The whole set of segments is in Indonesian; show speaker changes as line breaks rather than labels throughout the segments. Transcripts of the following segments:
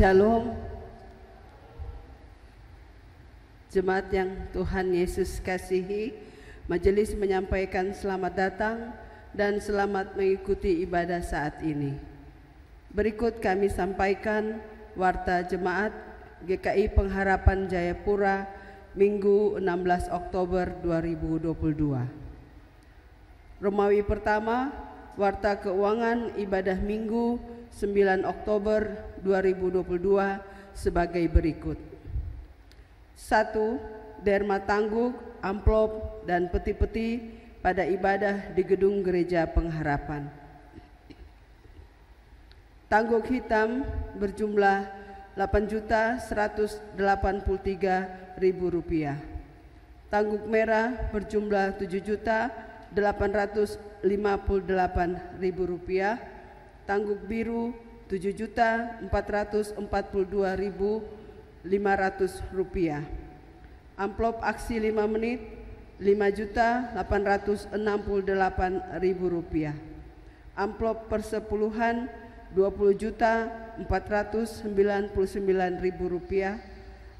Shalom, jemaat yang Tuhan Yesus kasihi. Majelis menyampaikan selamat datang dan selamat mengikuti ibadah saat ini. Berikut kami sampaikan warta jemaat GKI Pengharapan Jayapura Minggu 16 Oktober 2022. Romawi pertama, warta keuangan ibadah Minggu 9 Oktober 2022 sebagai berikut. 1. Derma tangguk, amplop, dan peti-peti pada ibadah di gedung Gereja Pengharapan. Tangguk hitam berjumlah Rp8.183.000. Tangguk merah berjumlah Rp7.858.000. Tangguk biru Rp7.442.500. Amplop aksi 5 menit Rp5.868.000. Amplop persepuluhan Rp20.499.000.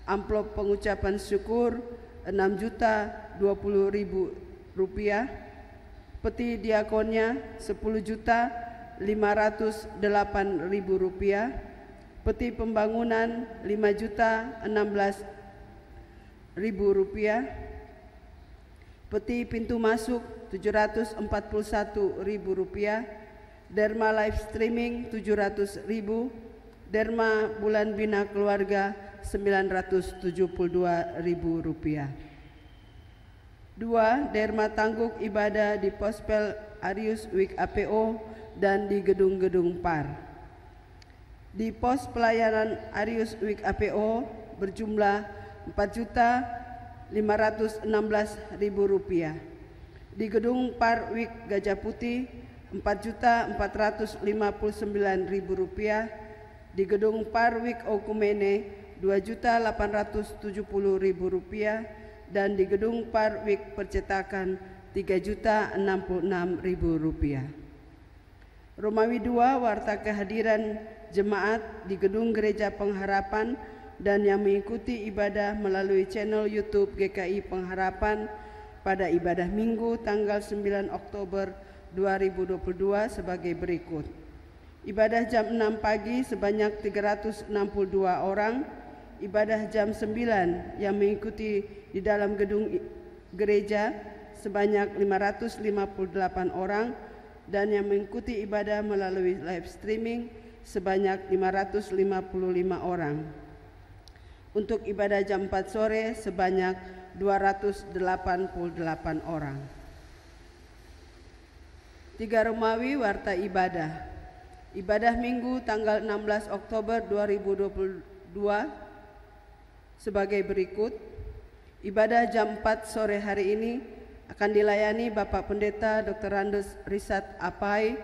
Amplop pengucapan syukur Rp6.020.000. Peti diakonnya Rp10.508.000. Peti pembangunan Rp5.016.000. Peti pintu masuk Rp741.000. Derma live streaming Rp700.000. Derma bulan bina keluarga Rp972.000. 2. Derma tangguk ibadah di Pospel Arius Week APO dan di gedung-gedung PAR. Di pos pelayanan Arius Week APO berjumlah Rp4.516.000. Di gedung PAR Week Gajah Putih Rp4.459.000. Di gedung PAR Week Okumene Rp2.870.000 dan di gedung PAR Week Percetakan Rp3.066.000. Romawi 2, warta kehadiran jemaat di gedung Gereja Pengharapan dan yang mengikuti ibadah melalui channel YouTube GKI Pengharapan pada ibadah Minggu tanggal 9 Oktober 2022 sebagai berikut. Ibadah jam 6 pagi sebanyak 362 orang, ibadah jam 9 yang mengikuti di dalam gedung gereja sebanyak 558 orang, dan yang mengikuti ibadah melalui live streaming sebanyak 555 orang. Untuk ibadah jam 4 sore sebanyak 288 orang. 3. Romawi warta ibadah. Ibadah Minggu tanggal 16 Oktober 2022 sebagai berikut. Ibadah jam 4 sore hari ini akan dilayani Bapak Pendeta Dr. Randes Risat Apai,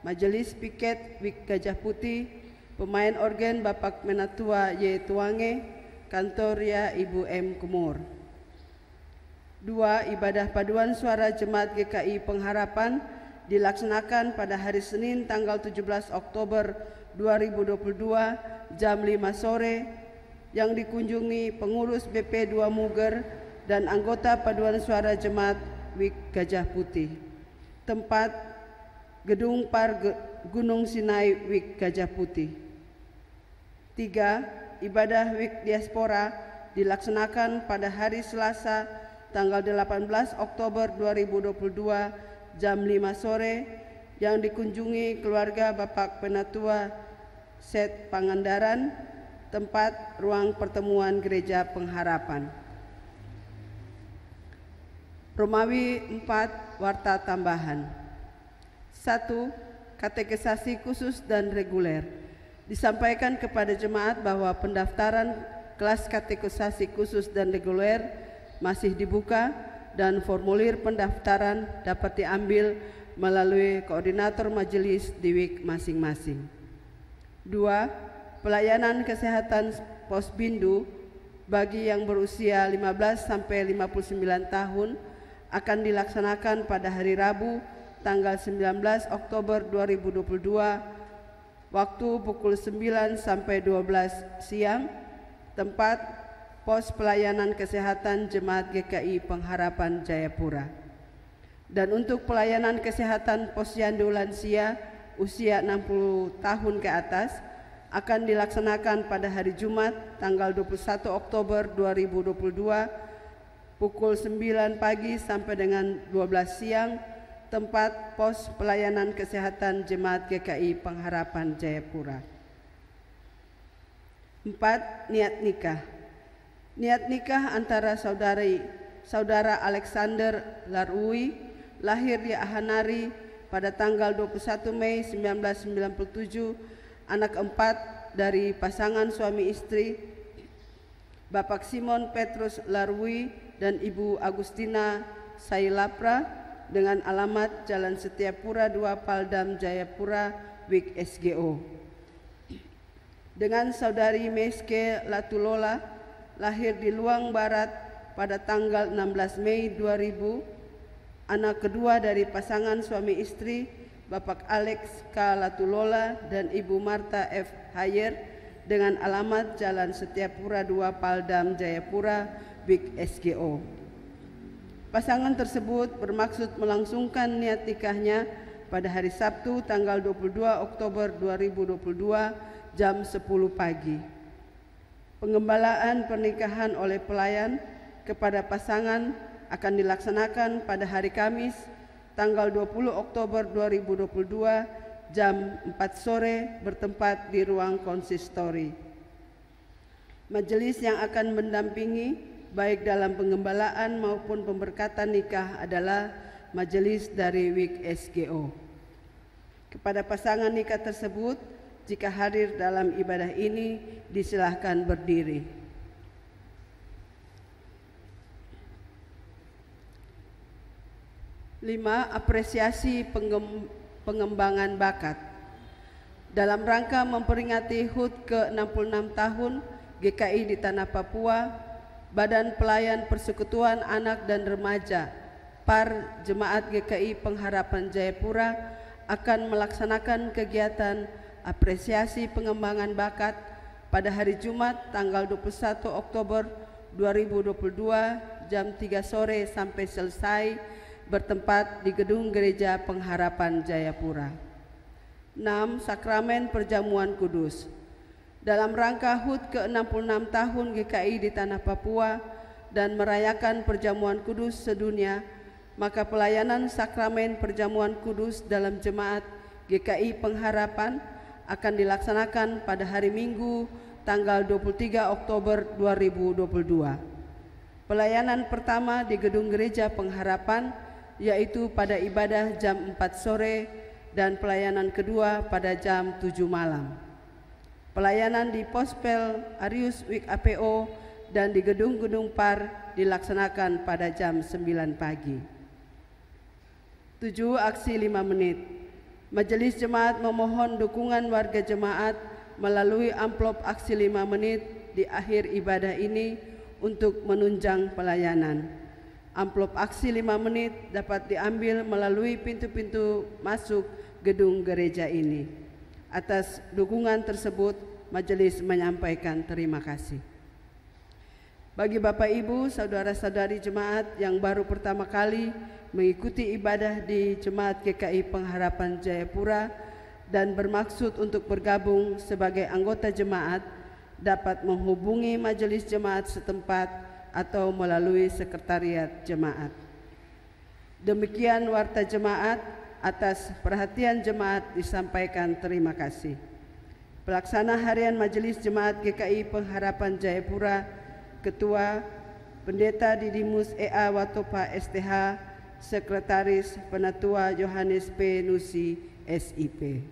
Majelis Piket Wik Gajah Putih, pemain organ Bapak Menatua Y. Tuange, Kantorya Ibu M. Kumur. 2. Ibadah paduan suara Jemaat GKI Pengharapan dilaksanakan pada hari Senin tanggal 17 Oktober 2022 jam 5 sore yang dikunjungi pengurus BP 2 Muger dan anggota paduan suara Jemaat Wik Gajah Putih. Tempat Gedung PAR Gunung Sinai Wik Gajah Putih. 3. Ibadah Wik Diaspora dilaksanakan pada hari Selasa tanggal 18 Oktober 2022 jam 5 sore yang dikunjungi keluarga Bapak Penatua Set Pangandaran, tempat ruang pertemuan Gereja Pengharapan. Romawi 4, warta tambahan. 1. Katekisasi khusus dan reguler. Disampaikan kepada jemaat bahwa pendaftaran kelas katekisasi khusus dan reguler masih dibuka dan formulir pendaftaran dapat diambil melalui koordinator majelis di WIK masing-masing. 2. Pelayanan kesehatan Posbindu bagi yang berusia 15 sampai 59 tahun akan dilaksanakan pada hari Rabu tanggal 19 Oktober 2022 waktu pukul 9 sampai 12 siang, tempat pos pelayanan kesehatan Jemaat GKI Pengharapan Jayapura. Dan untuk pelayanan kesehatan posyandu lansia usia 60 tahun ke atas akan dilaksanakan pada hari Jumat tanggal 21 Oktober 2022 pukul 9 pagi sampai dengan 12 siang, tempat pos pelayanan kesehatan Jemaat GKI Pengharapan Jayapura. 4. Niat nikah. Niat nikah antara saudara Alexander Larui, lahir di Ahanari pada tanggal 21 Mei 1997, anak keempat dari pasangan suami istri Bapak Simon Petrus Larui dan Ibu Agustina Sailapra, dengan alamat Jalan Setiapura 2 Paldam Jayapura, Wik SGO. Dengan saudari Meske Latulola, lahir di Luang Barat pada tanggal 16 Mei 2000, anak kedua dari pasangan suami istri Bapak Alex K. Latulola dan Ibu Marta F. Hayer, dengan alamat Jalan Setiapura 2 Paldam Jayapura, Wik SGO. Pasangan tersebut bermaksud melangsungkan niat nikahnya pada hari Sabtu tanggal 22 Oktober 2022 jam 10 pagi. Pengembalaan pernikahan oleh pelayan kepada pasangan akan dilaksanakan pada hari Kamis tanggal 20 Oktober 2022 jam 4 sore bertempat di ruang konsistori. Majelis yang akan mendampingi baik dalam pengembalaan maupun pemberkatan nikah adalah majelis dari Wik SGO. Kepada pasangan nikah tersebut, jika hadir dalam ibadah ini, disilahkan berdiri. Lima, apresiasi pengembangan bakat. Dalam rangka memperingati HUT ke-66 tahun GKI di Tanah Papua, Badan Pelayan Persekutuan Anak dan Remaja PAR Jemaat GKI Pengharapan Jayapura akan melaksanakan kegiatan apresiasi pengembangan bakat pada hari Jumat tanggal 21 Oktober 2022 jam 3 sore sampai selesai, bertempat di Gedung Gereja Pengharapan Jayapura. 6. Sakramen Perjamuan Kudus. Dalam rangka HUT ke-66 tahun GKI di Tanah Papua dan merayakan Perjamuan Kudus sedunia, maka pelayanan sakramen Perjamuan Kudus dalam Jemaat GKI Pengharapan akan dilaksanakan pada hari Minggu tanggal 23 Oktober 2022. Pelayanan pertama di Gedung Gereja Pengharapan yaitu pada ibadah jam 4 sore dan pelayanan kedua pada jam 7 malam. Pelayanan di Pospel Arius Wik APO dan di gedung-gedung PAR dilaksanakan pada jam 9 pagi. 7. Aksi 5 menit. Majelis Jemaat memohon dukungan warga jemaat melalui amplop aksi 5 menit di akhir ibadah ini untuk menunjang pelayanan. Amplop aksi 5 menit dapat diambil melalui pintu-pintu masuk gedung gereja ini. Atas dukungan tersebut, majelis menyampaikan terima kasih. Bagi Bapak Ibu, saudara-saudari jemaat yang baru pertama kali mengikuti ibadah di Jemaat GKI Pengharapan Jayapura dan bermaksud untuk bergabung sebagai anggota jemaat, dapat menghubungi majelis jemaat setempat atau melalui sekretariat jemaat. Demikian warta jemaat. Atas perhatian jemaat disampaikan terima kasih. Pelaksana Harian Majelis Jemaat GKI Pengharapan Jayapura, Ketua Pendeta Didimus E.A. Watopa STH, Sekretaris Penatua Yohanes P. Nusi SIP.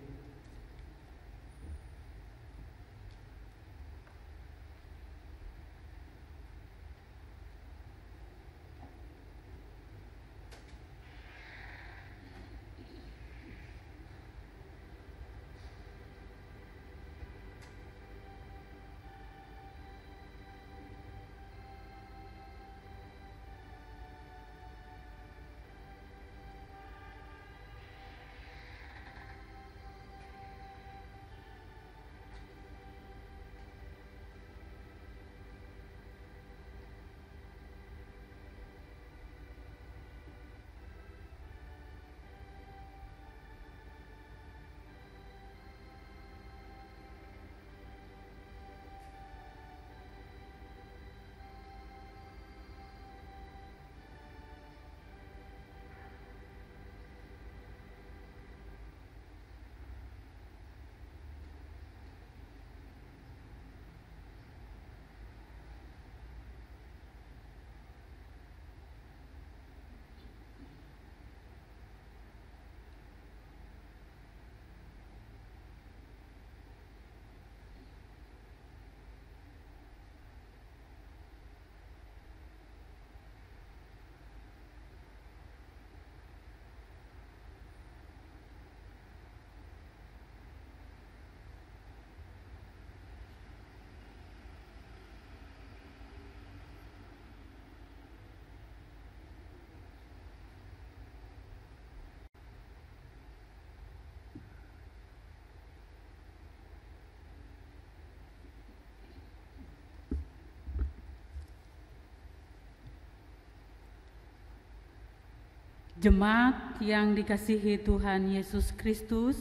Jemaat yang dikasihi Tuhan Yesus Kristus,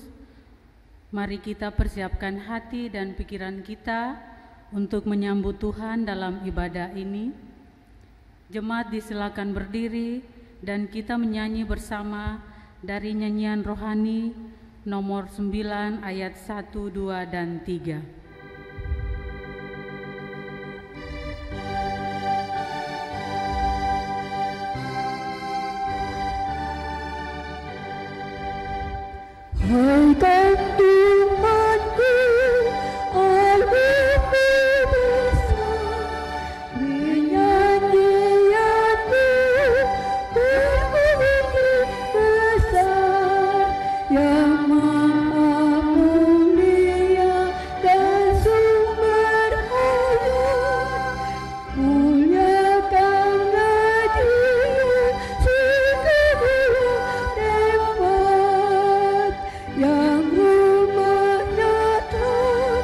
mari kita persiapkan hati dan pikiran kita untuk menyambut Tuhan dalam ibadah ini. Jemaat disilakan berdiri dan kita menyanyi bersama dari nyanyian rohani nomor 9 ayat 1, 2, dan 3.
Hai Tuhanku, Allahku besar, penyanyianmu berbunyi besar, yang maha mulia dan sumber hayat, muliakanlah Dia segala tempat. Yang rumahnya terang,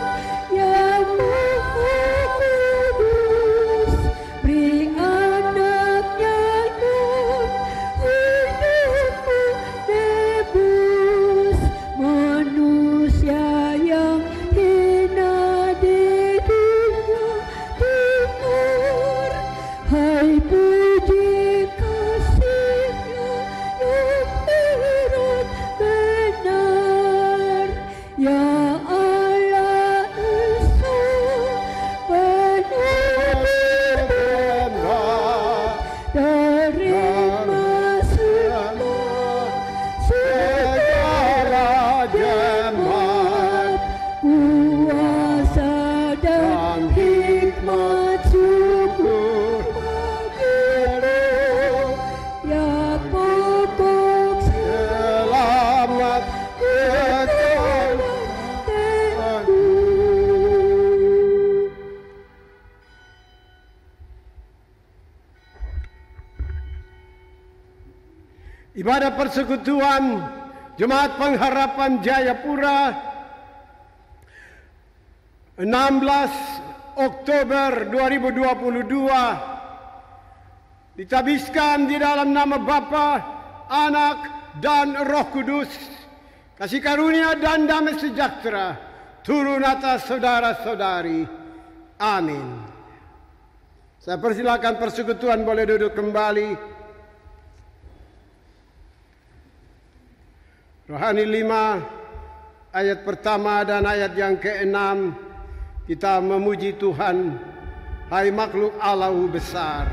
yang maha kudus, beri anaknya Nun, hidupmu nebus, manusia yang hina di dunia timur. Hai puji kasih-Nya yang berat benar, ya Allah Esa penuh berkenan, terima semua segala jemaat, kuasa dan hikmat syukur bagimu, ya pokok selamat kekal teguh.
Ibadah persekutuan Jemaat Pengharapan Jayapura 16 Oktober 2022 ditabiskan di dalam nama Bapa, Anak, dan Roh Kudus. Kasih karunia dan damai sejahtera turun atas saudara-saudari. Amin. Saya persilakan persekutuan boleh duduk kembali. Rohani 5 ayat pertama dan ayat yang ke-6 kita memuji Tuhan. Hai makhluk Allahu besar.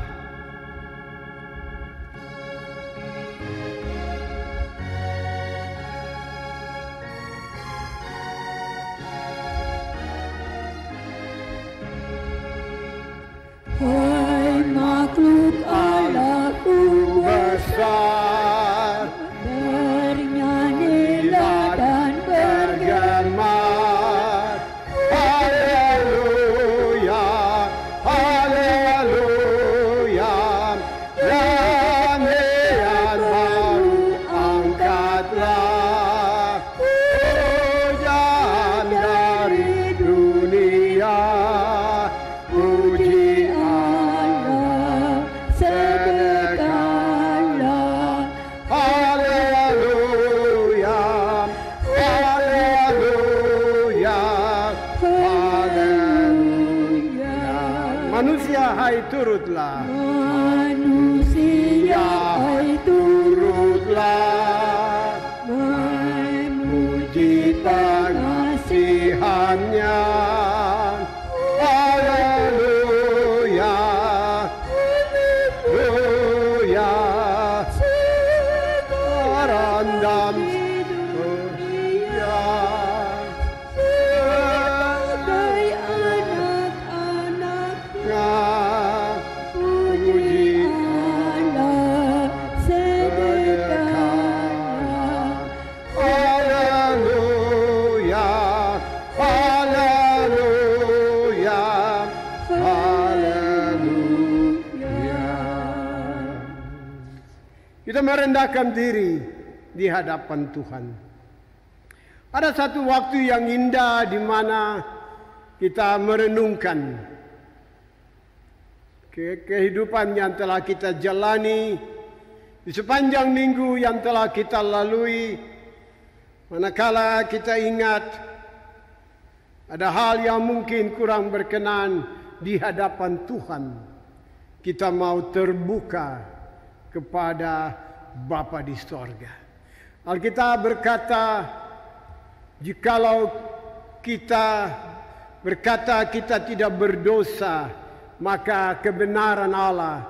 Hai makhluk Allahku besar, bernyanyilah dan
bergemas. Haleluya, haleluya. Damaian baru angkatlah, pujian dari dunia. Puji Allah sedekanlah. Haleluya, haleluya, haleluya. Manusia hai turutlah,
Manusia hai
turutlah,
memuji
pengasihannya. Haleluya, haleluya. Sekarang dan dunia
sebagai anak-anaknya, puji Allah sedekanlah.
Haleluya, haleluya, haleluya. Kita merendahkan diri di hadapan Tuhan. Ada satu waktu yang indah di mana kita merenungkan kehidupan yang telah kita jalani Di sepanjang minggu yang telah kita lalui, manakala kita ingat ada hal yang mungkin kurang berkenan di hadapan Tuhan, kita mau terbuka kepada Bapa di sorga. Alkitab berkata, jikalau kita berkata kita tidak berdosa, maka kebenaran Allah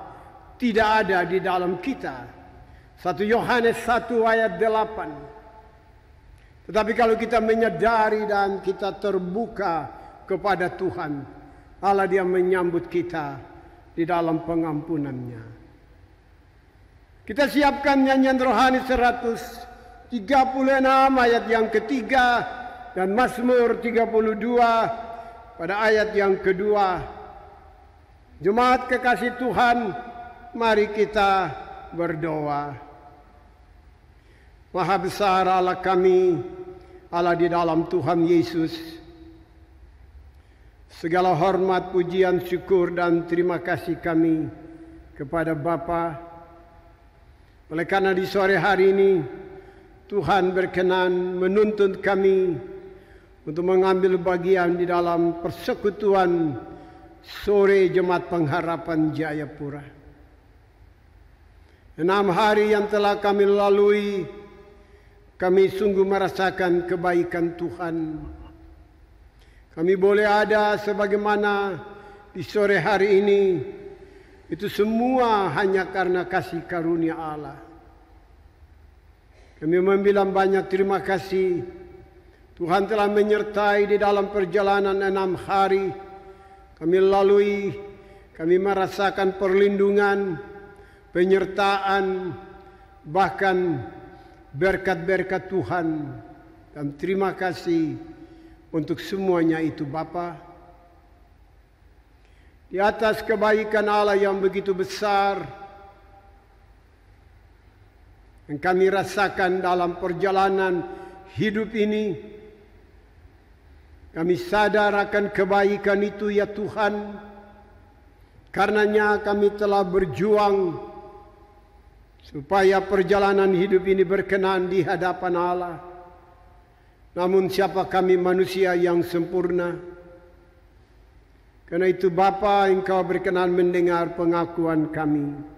tidak ada di dalam kita. 1 Yohanes 1 ayat 8. Tetapi kalau kita menyadari dan kita terbuka kepada Tuhan, Allah dia menyambut kita di dalam pengampunannya. Kita siapkan nyanyian rohani 136 ayat yang ketiga dan Mazmur 32 pada ayat yang kedua. Jemaat kekasih Tuhan, mari kita berdoa. Maha besar Allah kami, Allah di dalam Tuhan Yesus. Segala hormat, pujian, syukur dan terima kasih kami kepada Bapa. Oleh karena di sore hari ini Tuhan berkenan menuntun kami untuk mengambil bagian di dalam persekutuan sore Jemaat Pengharapan Jayapura. 6 hari yang telah kami lalui, kami sungguh merasakan kebaikan Tuhan. Kami boleh ada sebagaimana di sore hari ini. Itu semua hanya karena kasih karunia Allah. Kami membilang banyak terima kasih. Tuhan telah menyertai di dalam perjalanan 6 hari. Kami lalui, kami merasakan perlindungan, penyertaan, bahkan berkat-berkat Tuhan, dan terima kasih untuk semuanya itu Bapa. Di atas kebaikan Allah yang begitu besar yang kami rasakan dalam perjalanan hidup ini, kami sadar akan kebaikan itu ya Tuhan. Karenanya kami telah berjuang supaya perjalanan hidup ini berkenan di hadapan Allah. Namun siapa kami manusia yang sempurna? Karena itu Bapa, Engkau berkenan mendengar pengakuan kami.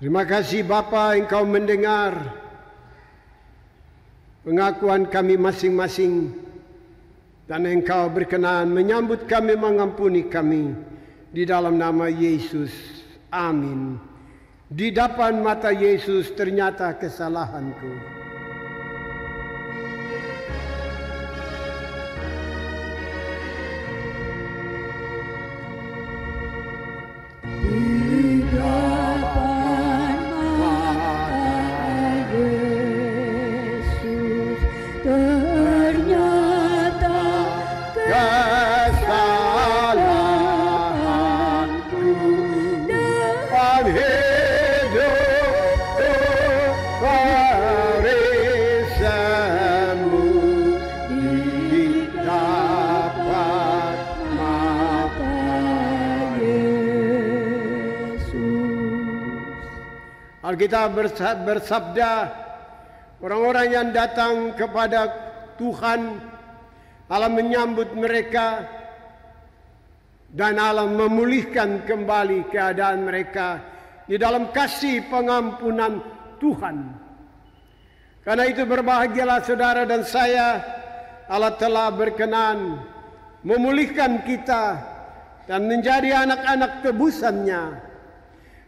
Terima kasih Bapa, Engkau mendengar pengakuan kami masing-masing, dan Engkau berkenan menyambut kami, mengampuni kami di dalam nama Yesus. Amin. Di depan mata Yesus ternyata kesalahanku. Alkitab bersabda, orang-orang yang datang kepada Tuhan, Allah menyambut mereka dan Allah memulihkan kembali keadaan mereka di dalam kasih pengampunan Tuhan. Karena itu berbahagialah saudara dan saya, Allah telah berkenan memulihkan kita dan menjadi anak-anak tebusannya.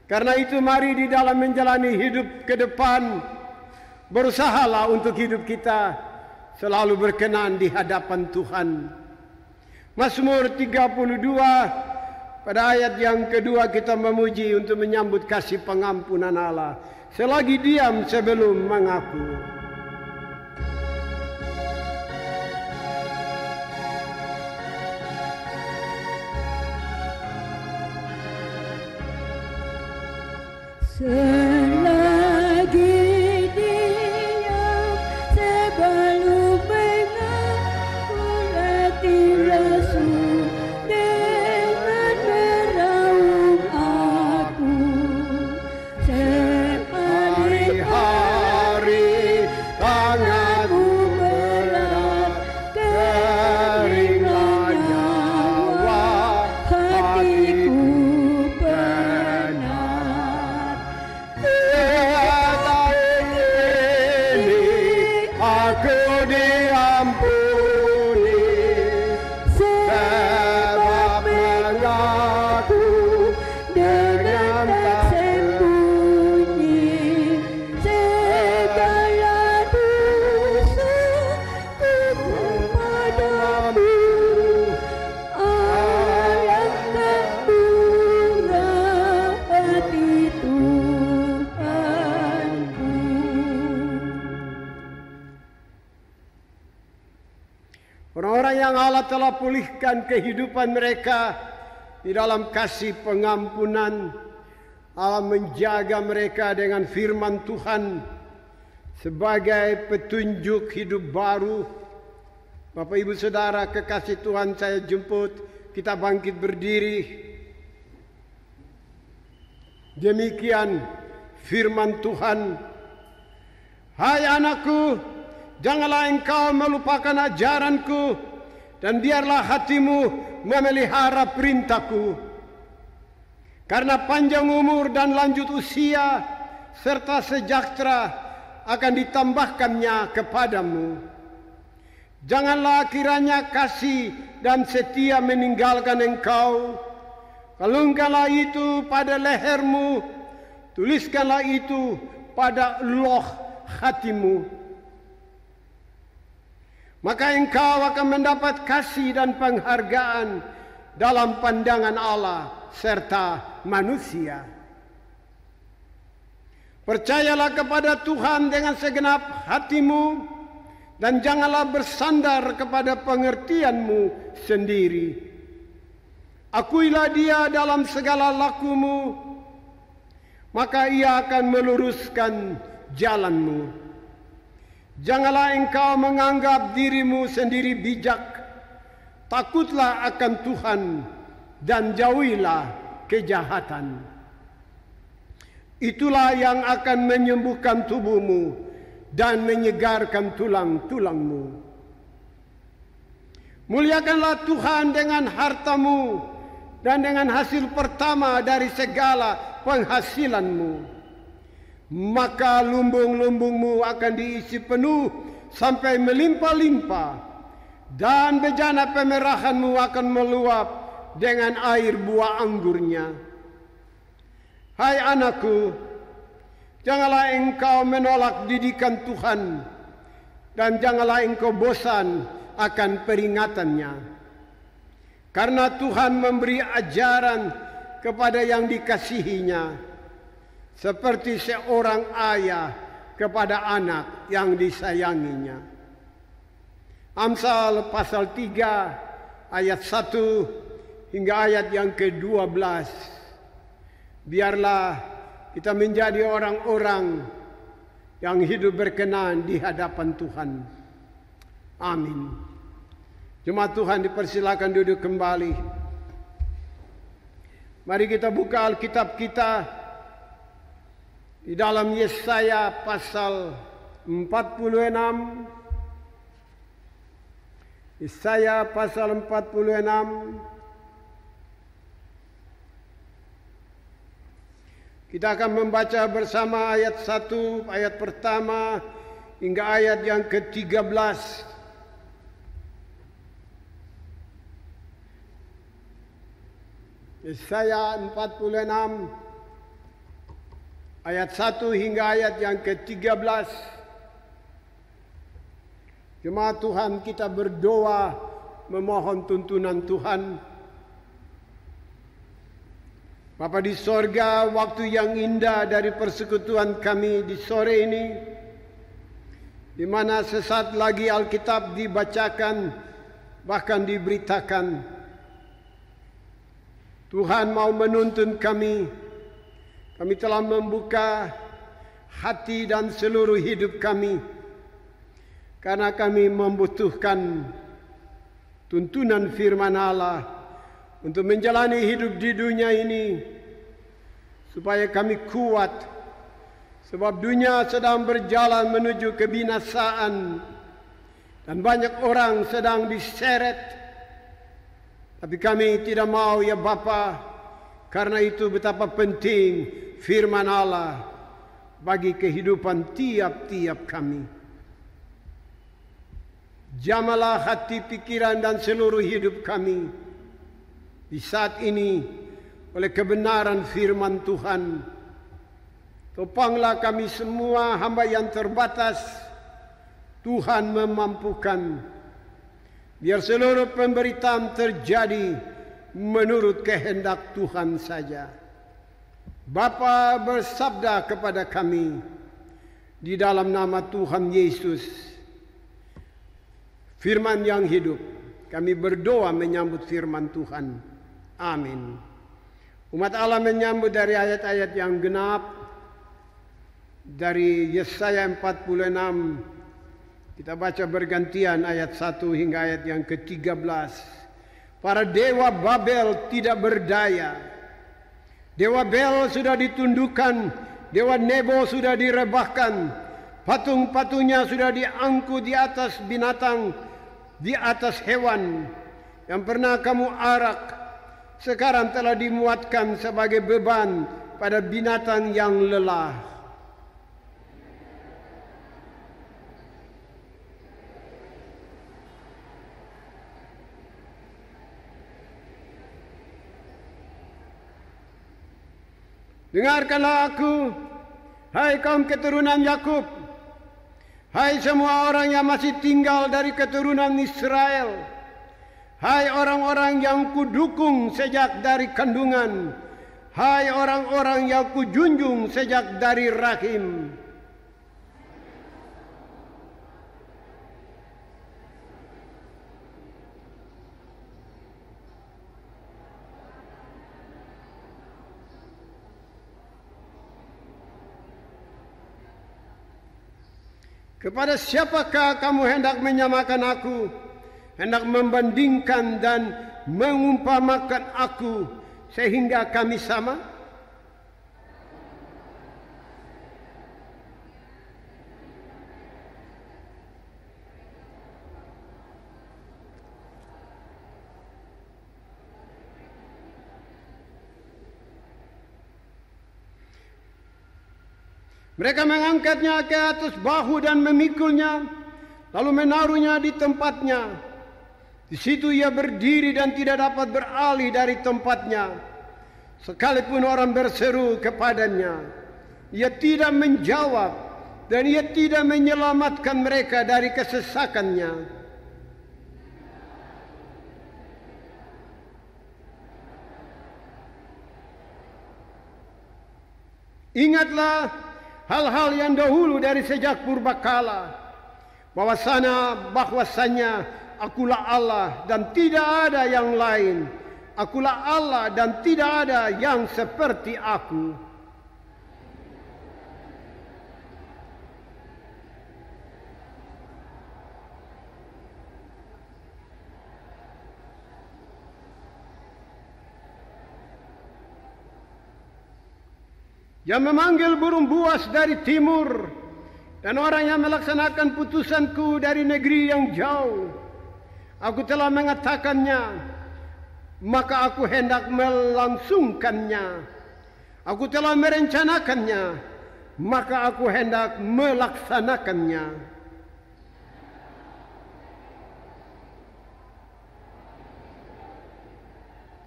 Karena itu mari di dalam menjalani hidup ke depan, berusahalah untuk hidup kita selalu berkenan di hadapan Tuhan. Mazmur 32 pada ayat yang kedua kita memuji untuk menyambut kasih pengampunan Allah selagi diam sebelum mengaku.
Selagi diam sebelum mengaku hati rasul dengan meraung aku.
Hari-hari tanganmu berat, keringlah nyawa, hatiku penat. Tiada ini aku diampuni, sebab mengaku dengan tak
sembunyi segala dosaku kepadamu. Alangkah murah hati Tuhanku.
Orang-orang yang Allah telah pulihkan kehidupan mereka di dalam kasih pengampunan, Allah menjaga mereka dengan firman Tuhan sebagai petunjuk hidup baru. Bapak Ibu Saudara kekasih Tuhan, saya jemput kita bangkit berdiri. Demikian firman Tuhan. Hai anakku, janganlah engkau melupakan ajaranku, dan biarlah hatimu memelihara perintahku. Karena panjang umur dan lanjut usia serta sejahtera akan ditambahkannya kepadamu. Janganlah kiranya kasih dan setia meninggalkan engkau. Kalungkanlah itu pada lehermu, tuliskanlah itu pada loh hatimu. Maka engkau akan mendapat kasih dan penghargaan dalam pandangan Allah serta manusia. Percayalah kepada Tuhan dengan segenap hatimu, dan janganlah bersandar kepada pengertianmu sendiri. Akuilah Dia dalam segala lakumu, maka Ia akan meluruskan jalanmu. Janganlah engkau menganggap dirimu sendiri bijak. Takutlah akan Tuhan dan jauhilah kejahatan. Itulah yang akan menyembuhkan tubuhmu dan menyegarkan tulang-tulangmu. Muliakanlah Tuhan dengan hartamu dan dengan hasil pertama dari segala penghasilanmu. Maka lumbung-lumbungmu akan diisi penuh sampai melimpah-limpah, dan bejana pemerahanmu akan meluap dengan air buah anggurnya. Hai anakku, janganlah engkau menolak didikan Tuhan, dan janganlah engkau bosan akan peringatannya. Karena Tuhan memberi ajaran kepada yang dikasihinya, seperti seorang ayah kepada anak yang disayanginya. Amsal pasal 3 ayat 1 hingga ayat yang ke-12. Biarlah kita menjadi orang-orang yang hidup berkenan di hadapan Tuhan. Amin. Jemaat Tuhan dipersilakan duduk kembali. Mari kita buka Alkitab kita di dalam Yesaya pasal 46. Yesaya pasal 46. Kita akan membaca bersama ayat 1, ayat pertama hingga ayat yang ke-13. Yesaya 46 ayat 1 hingga ayat yang ke-13. Jemaat Tuhan, kita berdoa memohon tuntunan Tuhan. Bapa di sorga, waktu yang indah dari persekutuan kami di sore ini, di mana sesaat lagi Alkitab dibacakan, bahkan diberitakan. Tuhan mau menuntun kami Kami telah membuka hati dan seluruh hidup kami karena kami membutuhkan tuntunan firman Allah untuk menjalani hidup di dunia ini supaya kami kuat, sebab dunia sedang berjalan menuju kebinasaan dan banyak orang sedang diseret. Tapi kami tidak mau, ya Bapa, karena itu betapa penting firman Allah bagi kehidupan tiap-tiap kami. Jamalah hati, pikiran dan seluruh hidup kami di saat ini oleh kebenaran firman Tuhan. Topanglah kami semua hamba yang terbatas. Tuhan memampukan. Biar seluruh pemberitaan terjadi menurut kehendak Tuhan saja. Bapa bersabda kepada kami di dalam nama Tuhan Yesus, firman yang hidup. Kami berdoa menyambut firman Tuhan. Amin. Umat Allah menyambut dari ayat-ayat yang genap dari Yesaya 46. Kita baca bergantian ayat 1 hingga ayat yang ke-13. Para dewa Babel tidak berdaya. Dewa Bel sudah ditundukkan, dewa Nebo sudah direbahkan, patung-patungnya sudah diangkut di atas binatang, di atas hewan yang pernah kamu arak, sekarang telah dimuatkan sebagai beban pada binatang yang lelah. Dengarkanlah aku, hai kaum keturunan Yakub, hai semua orang yang masih tinggal dari keturunan Israel, hai orang-orang yang kudukung sejak dari kandungan, hai orang-orang yang kujunjung sejak dari rahim. Kepada siapakah kamu hendak menyamakan aku, hendak membandingkan dan mengumpamakan aku sehingga kami sama? Mereka mengangkatnya ke atas bahu dan memikulnya, lalu menaruhnya di tempatnya. Di situ ia berdiri dan tidak dapat beralih dari tempatnya. Sekalipun orang berseru kepadanya, ia tidak menjawab dan ia tidak menyelamatkan mereka dari kesesakannya. Ingatlah hal-hal yang dahulu dari sejak purbakala, bahwasanya akulah Allah dan tidak ada yang lain. Akulah Allah dan tidak ada yang seperti aku. Yang memanggil burung buas dari timur, dan orang yang melaksanakan putusanku dari negeri yang jauh. Aku telah mengatakannya, maka aku hendak melangsungkannya. Aku telah merencanakannya, maka aku hendak melaksanakannya.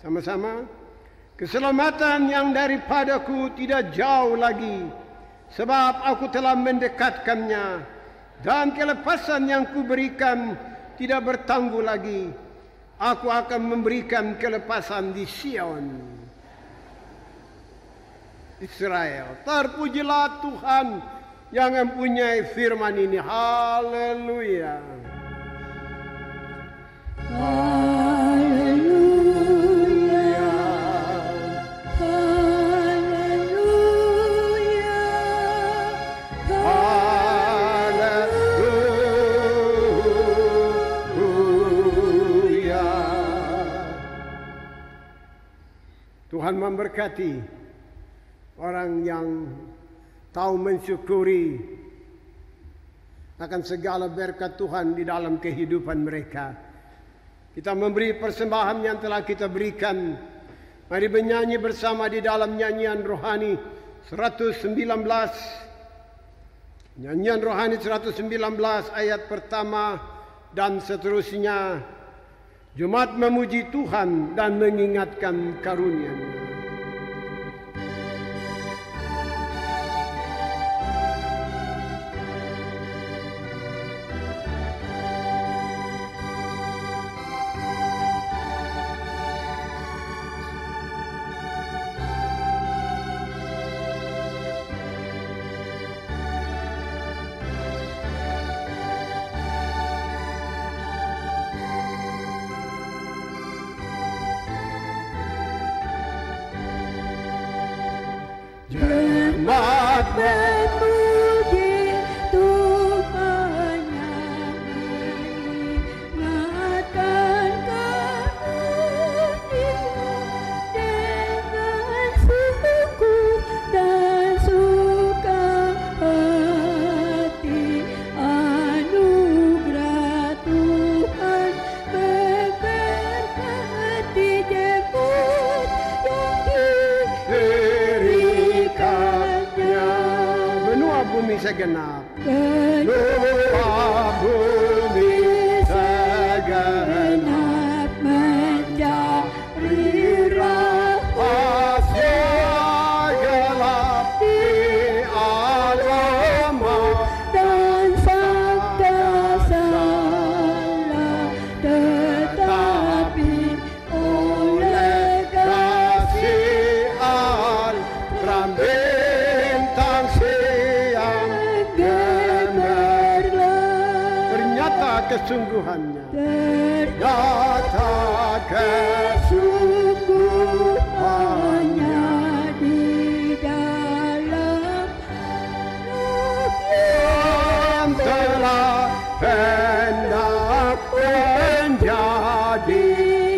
Sama-sama. Keselamatan yang daripadaku tidak jauh lagi, sebab aku telah mendekatkannya, dan kelepasan yang kuberikan tidak bertangguh lagi. Aku akan memberikan kelepasan di Sion, Israel. Terpujilah Tuhan yang mempunyai firman ini. Haleluya.
Haleluya. Haleluya.
memberkati orang yang tahu mensyukuri akan segala berkat Tuhan di dalam kehidupan mereka. Kita memberi persembahan yang telah kita berikan. Mari menyanyi bersama di dalam nyanyian rohani 119. Nyanyian rohani 119 ayat pertama dan seterusnya. Jemaat memuji Tuhan dan mengingatkan karunia-Nya.
Jemaat memuji Tuhan yang mengingatkan karunia dengan syukur dan suka hati. Anugerah Tuhan memberkati jemaat yang
Benua bumi segenap, benua bumi segenap
mencari
rahasia gelap di alam
dan sabda salah, tetapi oleh
kasih Allah bintang siang
gemerlap
ternyata kesungguhannya,
ternyata kesungguhannya di dalam
yang telah hendak menjadi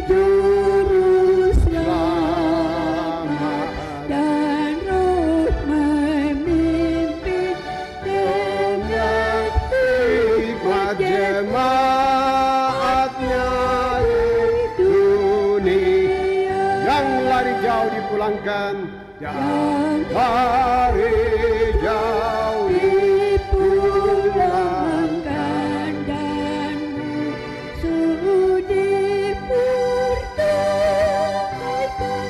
juru
selamat.
dan roh memimpin dengan
Hikmat jemaatnya dunia yang lari jauh dipulangkan, yang lari jauh
dipulangkan dan musuh diperdamaikan.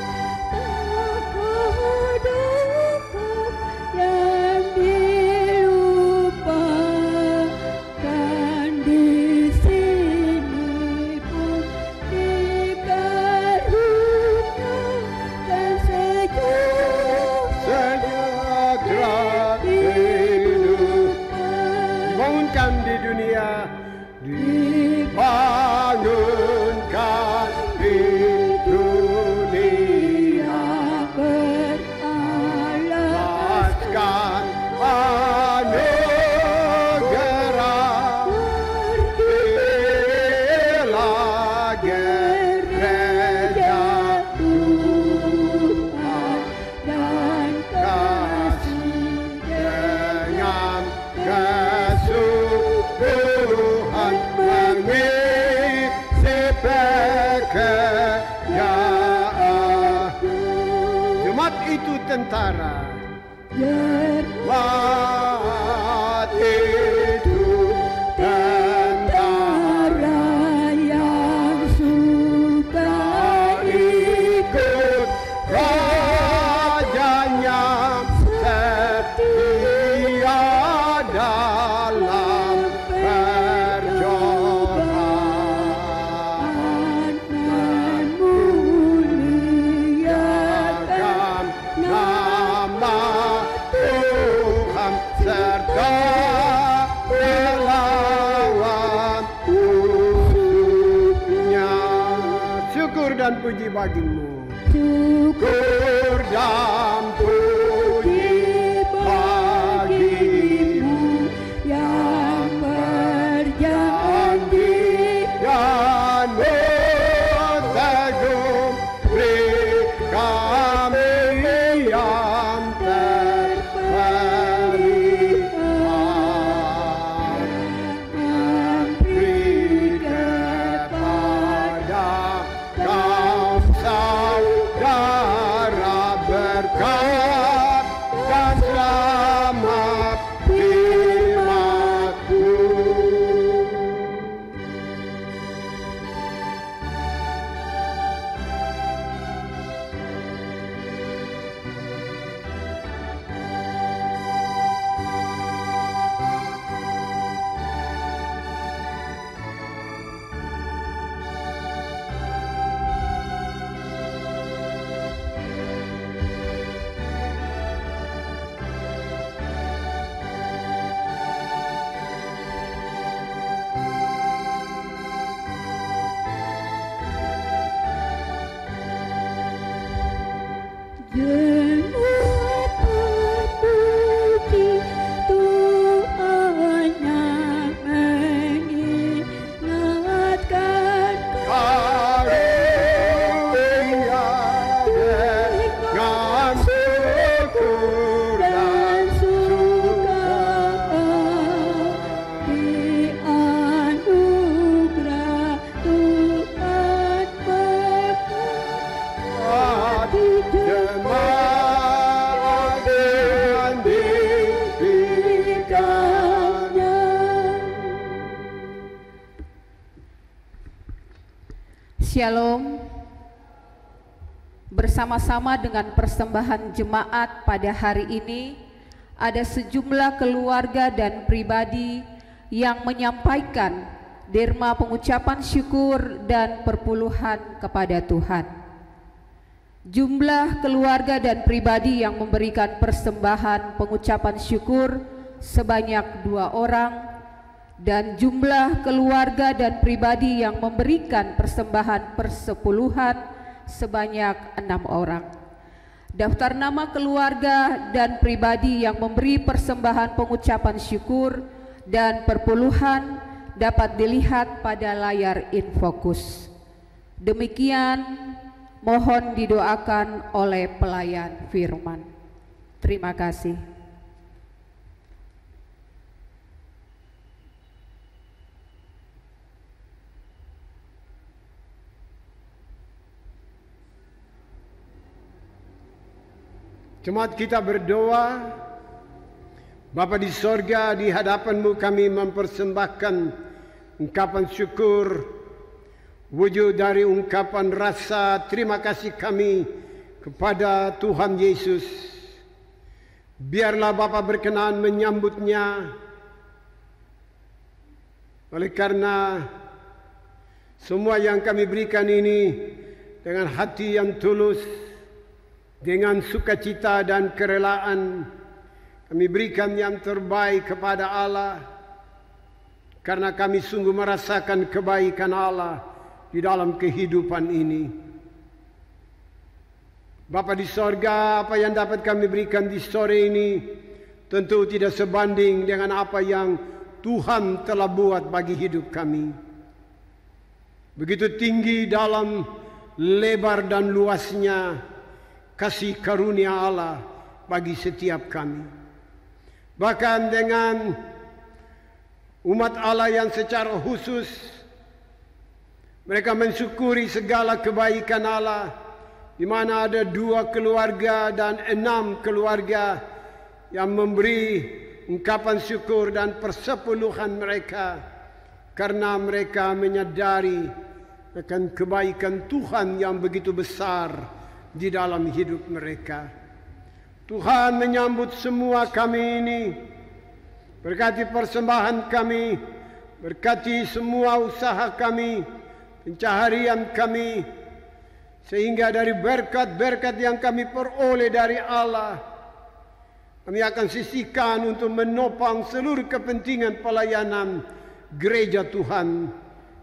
Takut yang dilupakan di sini pun dikaruniakan
sejahtera kehidupan. Dibangunkan di dunia, dibangunkan di dunia, lepaskan anugerah, bela gereja Tuhan
dan
kasih dengan kesungguhan mengisi pekerjaan. Jemaat itu tentara, jemaat itu tentara
yang suka
ikut rajanya, setia dalam percobaan,
memuliakan
nama Tuhan serta melawan musuhnya. Syukur dan puji bagimu, syukur dan puji bagimu
yang berjanji
dan berteguh beri kami berkat dan selamat firman-Mu.
Jemaat terpuji, Tuhan yang mengingatkan
Karunia dengan syukur dan suka
di anugerah Tuhan berkati
jemaat dengan didikannya.
Shalom. Bersama-sama dengan persembahan jemaat pada hari ini, ada sejumlah keluarga dan pribadi yang menyampaikan derma pengucapan syukur dan perpuluhan kepada Tuhan. Jumlah keluarga dan pribadi yang memberikan persembahan pengucapan syukur sebanyak 2 orang, dan jumlah keluarga dan pribadi yang memberikan persembahan persepuluhan sebanyak 6 orang. Daftar nama keluarga dan pribadi yang memberi persembahan pengucapan syukur dan perpuluhan dapat dilihat pada layar InFokus. Demikian mohon didoakan oleh pelayan firman. Terima kasih.
Jemaat kita berdoa. Bapa di sorga, di hadapan-Mu kami mempersembahkan ungkapan syukur, wujud dari ungkapan rasa terima kasih kami kepada Tuhan Yesus. Biarlah Bapa berkenan menyambutnya, oleh karena semua yang kami berikan ini dengan hati yang tulus, dengan sukacita dan kerelaan, kami berikan yang terbaik kepada Allah, karena kami sungguh merasakan kebaikan Allah di dalam kehidupan ini. Bapa di sorga, apa yang dapat kami berikan di sore ini tentu tidak sebanding dengan apa yang Tuhan telah buat bagi hidup kami. Begitu tinggi dalam lebar dan luasnya kasih karunia Allah bagi setiap kami. Bahkan dengan umat Allah yang secara khusus mereka mensyukuri segala kebaikan Allah, di mana ada 2 keluarga dan 6 keluarga yang memberi ungkapan syukur dan persepuluhan mereka, karena mereka menyadari akan kebaikan Tuhan yang begitu besar di dalam hidup mereka. Tuhan menyambut semua kami ini, berkati persembahan kami, berkati semua usaha kami, pencaharian kami, sehingga dari berkat-berkat yang kami peroleh dari Allah, kami akan sisihkan untuk menopang seluruh kepentingan pelayanan gereja Tuhan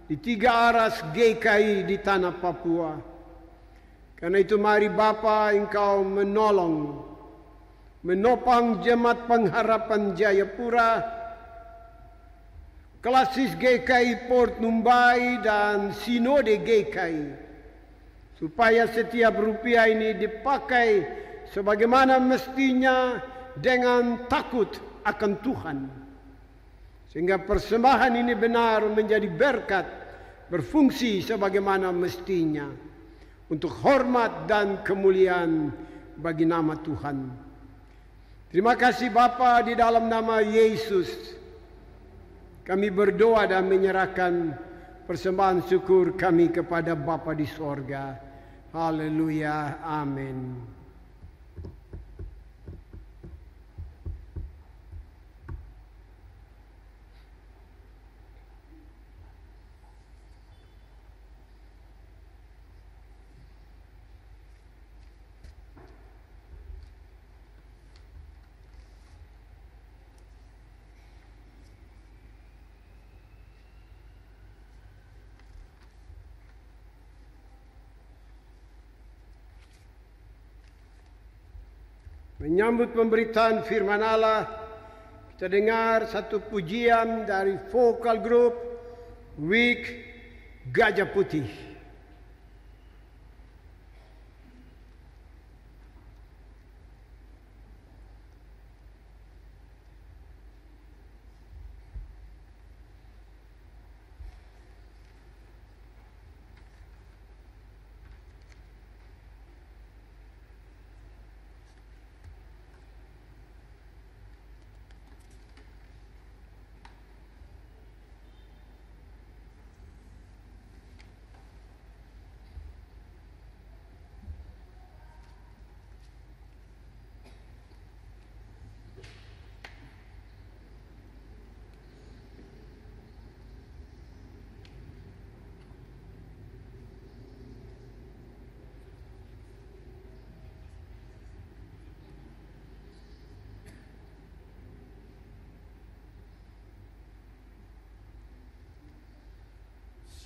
di 3 aras GKI di tanah Papua. Karena itu mari Bapa, Engkau menolong, menopang jemaat pengharapan Jayapura, Klasis GKI Port Numbai dan Sinode GKI, supaya setiap rupiah ini dipakai sebagaimana mestinya dengan takut akan Tuhan, sehingga persembahan ini benar menjadi berkat, berfungsi sebagaimana mestinya, untuk hormat dan kemuliaan bagi nama Tuhan. Terima kasih Bapa, di dalam nama Yesus kami berdoa dan menyerahkan persembahan syukur kami kepada Bapa di sorga. Haleluya, amin. Menyambut pemberitaan firman Allah, kita dengar satu pujian dari vokal grup Wik Gajah Putih.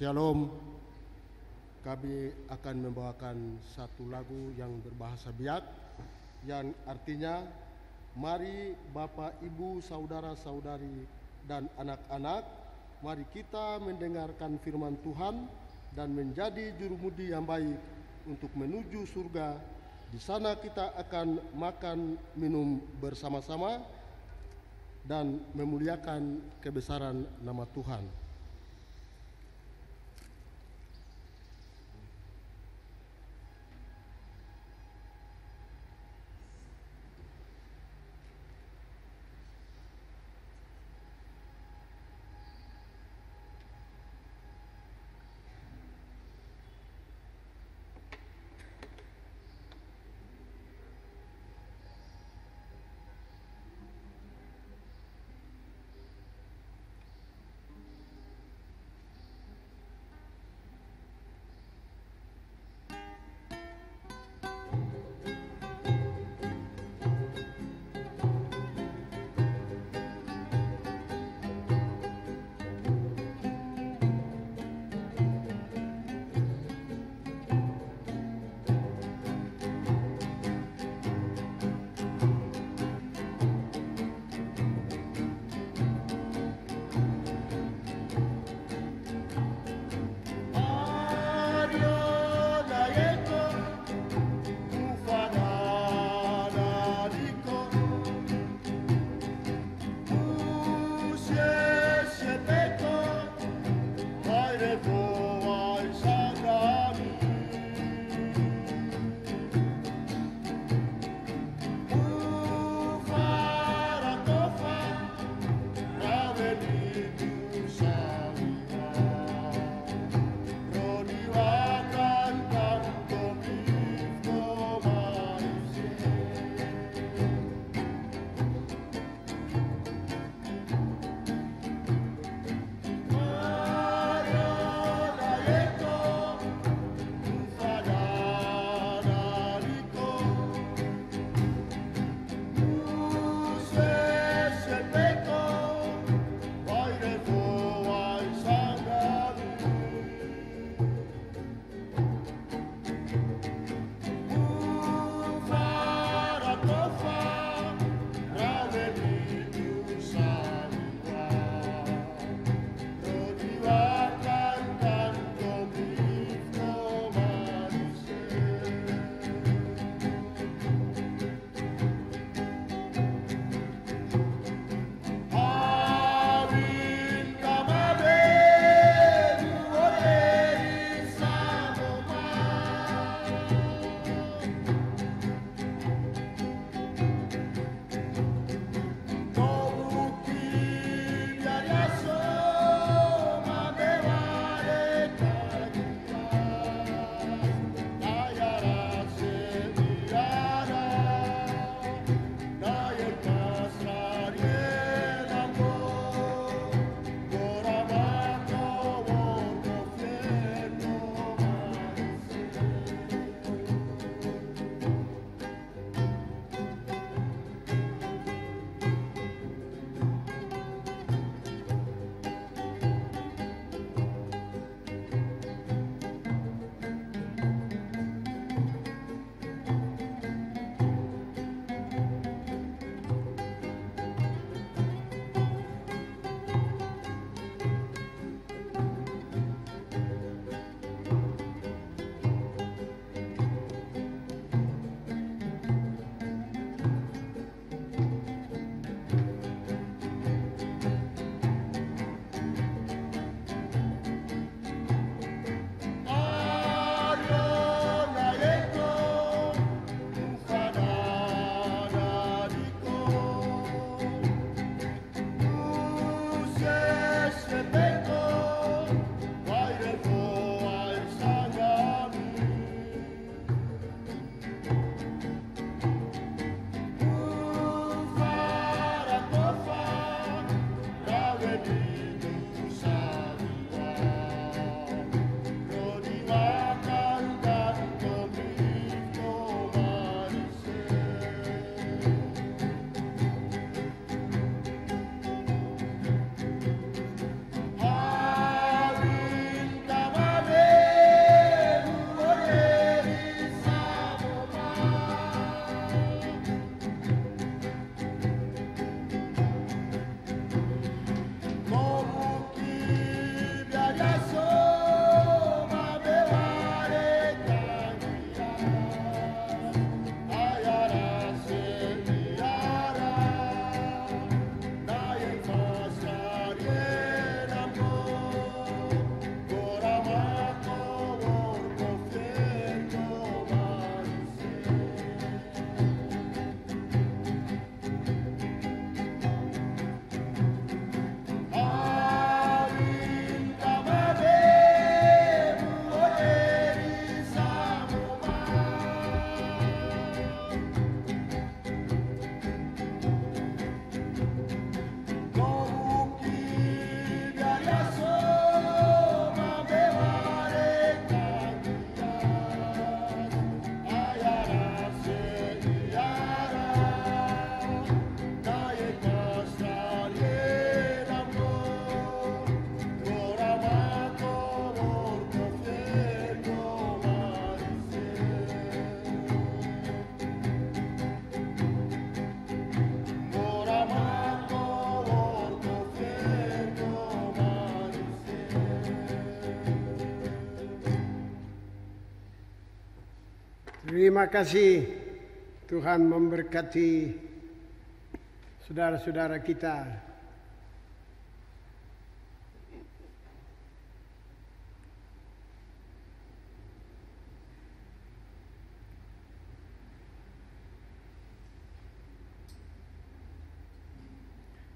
Shalom, kami akan membawakan satu lagu yang berbahasa Biak yang artinya, mari Bapak, Ibu, saudara-saudari, dan anak-anak, mari kita mendengarkan firman Tuhan dan menjadi jurumudi yang baik untuk menuju surga. Di sana kita akan makan minum bersama-sama dan memuliakan kebesaran nama Tuhan.
Terima kasih Tuhan memberkati saudara-saudara kita.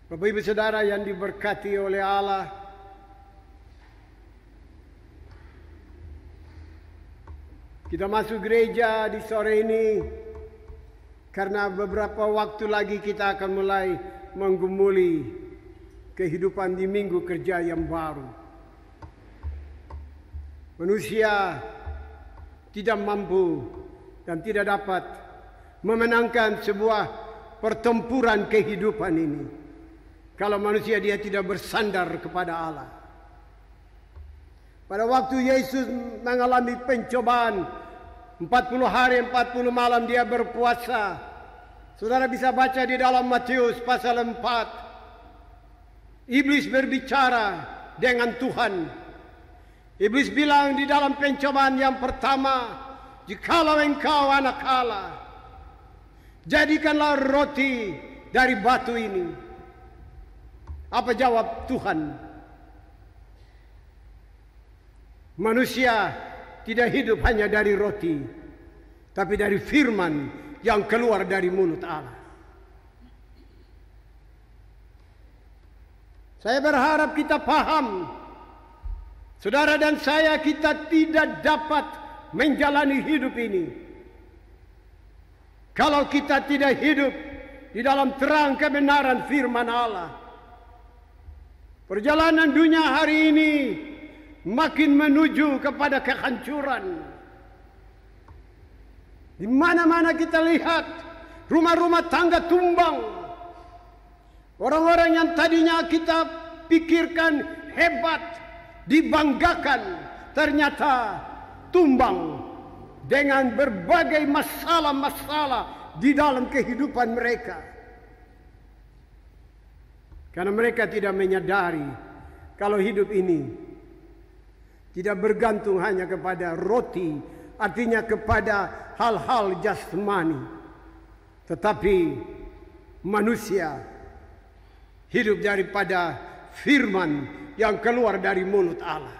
Bapak Ibu Saudara yang diberkati oleh Allah, kita masuk gereja di sore ini karena beberapa waktu lagi kita akan mulai menggumuli kehidupan di minggu kerja yang baru. Manusia tidak mampu dan tidak dapat memenangkan sebuah pertempuran kehidupan ini kalau manusia dia tidak bersandar kepada Allah. Pada waktu Yesus mengalami pencobaan 40 hari 40 malam dia berpuasa. Saudara bisa baca di dalam Matius pasal 4. Iblis berbicara dengan Tuhan. Iblis bilang di dalam pencobaan yang pertama, jikalau engkau anak Allah, jadikanlah roti dari batu ini. Apa jawab Tuhan? Manusia tidak hidup hanya dari roti, tapi dari firman yang keluar dari mulut Allah. Saya berharap kita paham, saudara dan saya, kita tidak dapat menjalani hidup ini kalau kita tidak hidup di dalam terang kebenaran firman Allah. Perjalanan dunia hari ini makin menuju kepada kehancuran. Di mana-mana kita lihat rumah-rumah tangga tumbang. Orang-orang yang tadinya kita pikirkan hebat, dibanggakan, ternyata tumbang dengan berbagai masalah-masalah di dalam kehidupan mereka. Karena mereka tidak menyadari kalau hidup ini tidak bergantung hanya kepada roti, artinya kepada hal-hal jasmani. Tetapi manusia hidup daripada firman yang keluar dari mulut Allah.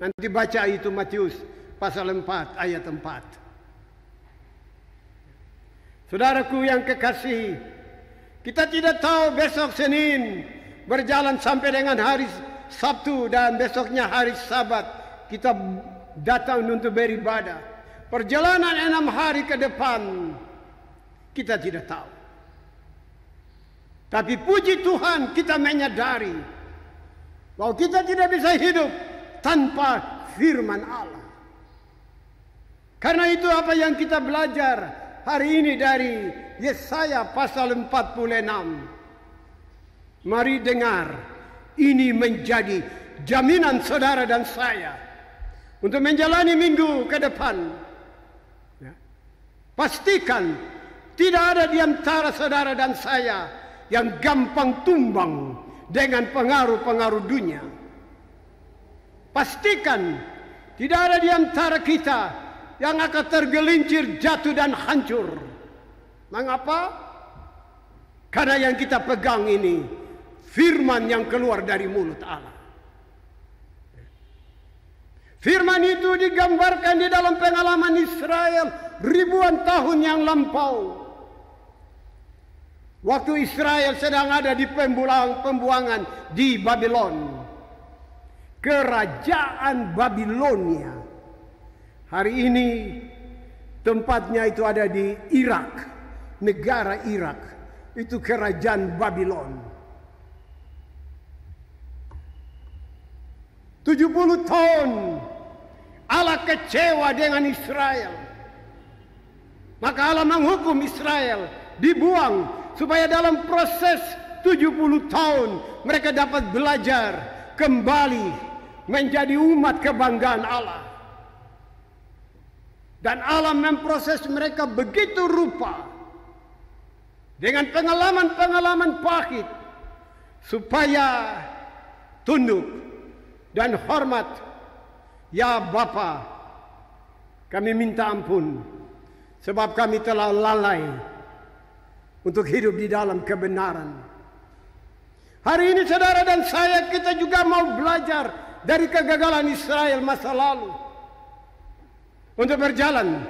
Nanti baca itu Matius pasal 4 ayat 4. Saudaraku yang kekasih, kita tidak tahu besok Senin berjalan sampai dengan hari Sabtu dan besoknya hari Sabat kita datang untuk beribadah. Perjalanan 6 hari ke depan kita tidak tahu. Tapi puji Tuhan kita menyadari bahwa kita tidak bisa hidup tanpa firman Allah. Karena itu apa yang kita belajar hari ini dari Yesaya pasal 46. Mari dengar, ini menjadi jaminan saudara dan saya untuk menjalani minggu ke depan. Ya. Pastikan tidak ada di antara saudara dan saya yang gampang tumbang dengan pengaruh-pengaruh dunia. Pastikan tidak ada di antara kita yang akan tergelincir, jatuh dan hancur. Mengapa? Karena yang kita pegang ini firman yang keluar dari mulut Allah. Firman itu digambarkan di dalam pengalaman Israel ribuan tahun yang lampau. Waktu Israel sedang ada di pembuangan di Babylon. Kerajaan Babilonia. Hari ini tempatnya itu ada di Irak. Negara Irak. Itu kerajaan Babylon. 70 tahun Allah kecewa dengan Israel. Maka Allah menghukum Israel, dibuang supaya dalam proses 70 tahun mereka dapat belajar kembali menjadi umat kebanggaan Allah. Dan Allah memproses mereka begitu rupa dengan pengalaman-pengalaman pahit supaya tunduk dan hormat. Ya Bapa, Kami minta ampun sebab kami telah lalai untuk hidup di dalam kebenaran. Hari ini saudara dan saya, kita juga mau belajar dari kegagalan Israel masa lalu untuk berjalan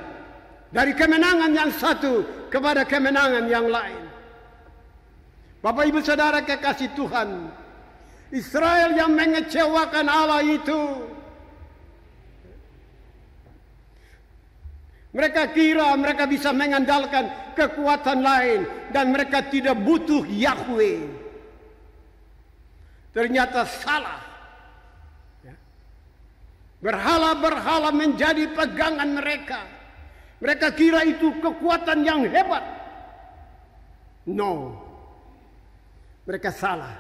dari kemenangan yang satu kepada kemenangan yang lain. Bapak Ibu Saudara kekasih Tuhan, Israel yang mengecewakan Allah itu, mereka kira mereka bisa mengandalkan kekuatan lain dan mereka tidak butuh Yahweh. Ternyata salah. Berhala-berhala menjadi pegangan mereka. Mereka kira itu kekuatan yang hebat. No. Mereka salah.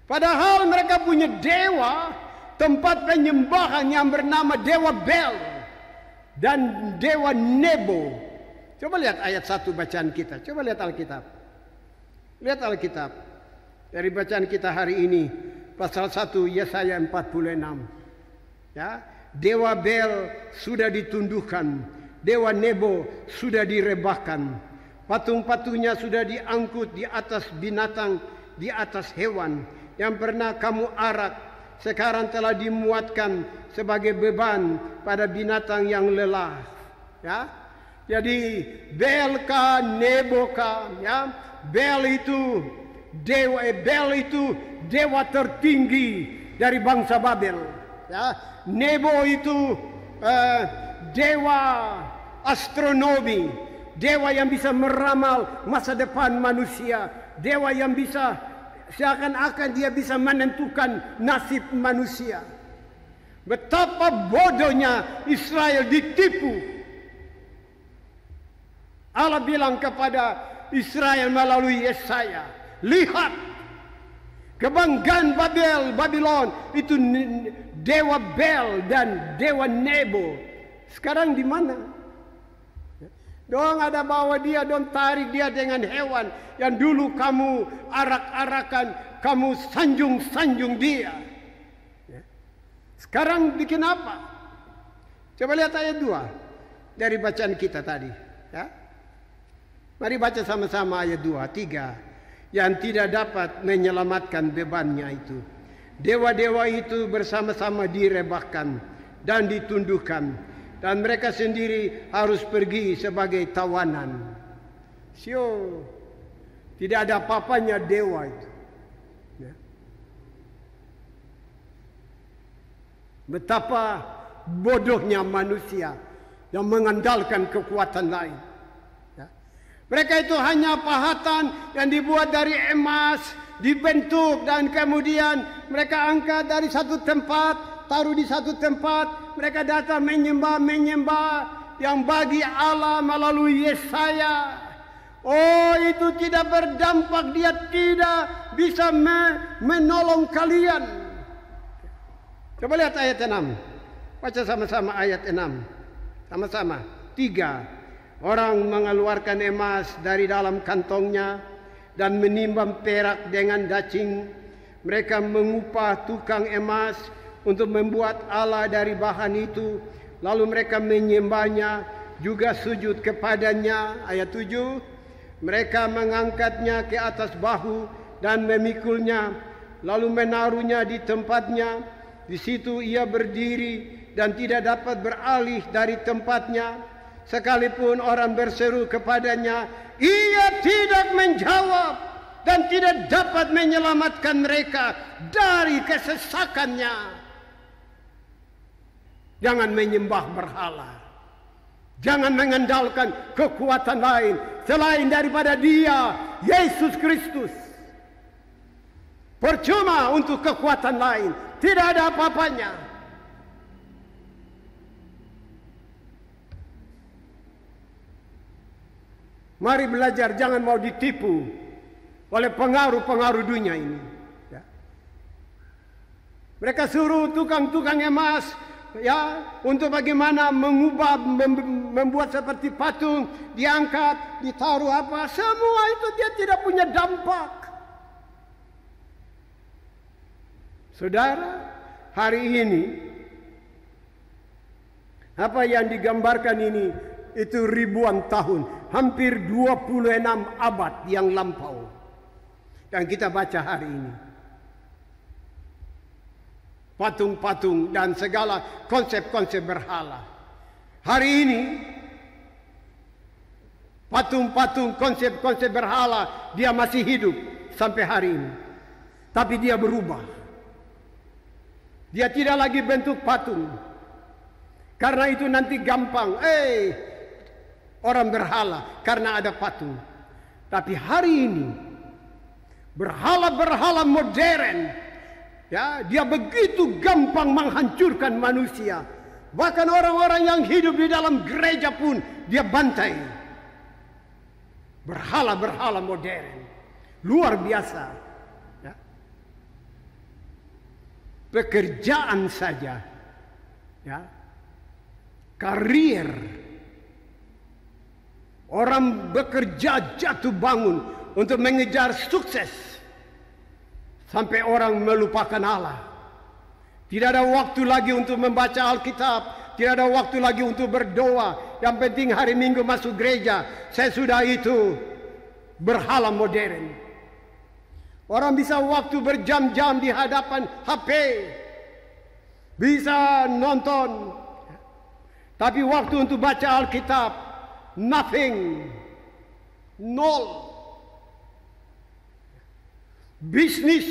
Padahal mereka punya dewa, tempat penyembahan yang bernama Dewa Bel dan Dewa Nebo. Coba lihat ayat 1 bacaan kita. Coba lihat Alkitab. Lihat Alkitab. Dari bacaan kita hari ini, pasal 1 Yesaya 46. Ya, Dewa Bel sudah ditundukkan, Dewa Nebo sudah direbahkan. Patung-patungnya sudah diangkut di atas binatang, di atas hewan yang pernah kamu arak. Sekarang telah dimuatkan sebagai beban pada binatang yang lelah. Ya, jadi Belka, Neboka, ya, Bel itu dewa tertinggi dari bangsa Babel. Ya, Nebo itu dewa astronomi. Dewa yang bisa meramal masa depan manusia. Dewa yang bisa, seakan-akan dia bisa menentukan nasib manusia. Betapa bodohnya Israel ditipu. Allah bilang kepada Israel melalui Yesaya, lihat, kebanggaan Babylon itu Dewa Bel dan Dewa Nebo. Sekarang di mana? Dong ada bawa dia, dong tarik dia dengan hewan yang dulu kamu arak-arakan, kamu sanjung-sanjung dia. Sekarang bikin apa? Coba lihat ayat 2 dari bacaan kita tadi. Ya? Mari baca sama-sama ayat 2, 3. Yang tidak dapat menyelamatkan bebannya itu. Dewa-dewa itu bersama-sama direbahkan dan ditundukkan. Dan mereka sendiri harus pergi sebagai tawanan. Sio, tidak ada apa-apanya dewa itu. Ya. Betapa bodohnya manusia yang mengandalkan kekuatan lain. Ya. Mereka itu hanya pahatan yang dibuat dari emas, dibentuk dan kemudian mereka angkat dari satu tempat, taruh di satu tempat. Mereka datang menyembah yang bagi Allah melalui Yesaya. Oh, itu tidak berdampak, dia tidak bisa menolong kalian. Coba lihat ayat 6. Baca sama-sama ayat 6. Sama-sama. 3. Orang mengeluarkan emas dari dalam kantongnya dan menimbang perak dengan dacing. Mereka mengupah tukang emas untuk membuat Allah dari bahan itu, lalu mereka menyembahnya, juga sujud kepadanya. Ayat 7, mereka mengangkatnya ke atas bahu dan memikulnya, lalu menaruhnya di tempatnya. Di situ ia berdiri dan tidak dapat beralih dari tempatnya. Sekalipun orang berseru kepadanya, ia tidak menjawab dan tidak dapat menyelamatkan mereka dari kesesakannya. Jangan menyembah berhala. Jangan mengandalkan kekuatan lain selain daripada Dia, Yesus Kristus. Percuma untuk kekuatan lain, tidak ada apa-apanya. Mari belajar, jangan mau ditipu oleh pengaruh-pengaruh dunia ini. Ya. Mereka suruh tukang-tukang emas, ya, untuk bagaimana mengubah, membuat seperti patung, diangkat, ditaruh apa, semua itu dia tidak punya dampak. Saudara, hari ini Apa yang digambarkan ini itu ribuan tahun, hampir 26 abad yang lampau yang kita baca hari ini. Patung-patung dan segala konsep-konsep berhala. Hari ini patung-patung, konsep-konsep berhala dia masih hidup sampai hari ini. Tapi dia berubah. Dia tidak lagi bentuk patung. Karena itu nanti gampang, orang berhala karena ada patung. Tapi hari ini berhala-berhala modern, ya, dia begitu gampang menghancurkan manusia. Bahkan orang-orang yang hidup di dalam gereja pun dia bantai. Berhala-berhala modern, luar biasa. Ya. Pekerjaan saja, ya. Karier. Orang bekerja jatuh bangun untuk mengejar sukses. Sampai orang melupakan Allah. Tidak ada waktu lagi untuk membaca Alkitab. Tidak ada waktu lagi untuk berdoa. Yang penting hari Minggu masuk gereja. Saya sudah itu berhala modern. Orang bisa waktu berjam-jam di hadapan HP. Bisa nonton. Tapi waktu untuk baca Alkitab, nothing, nol. Bisnis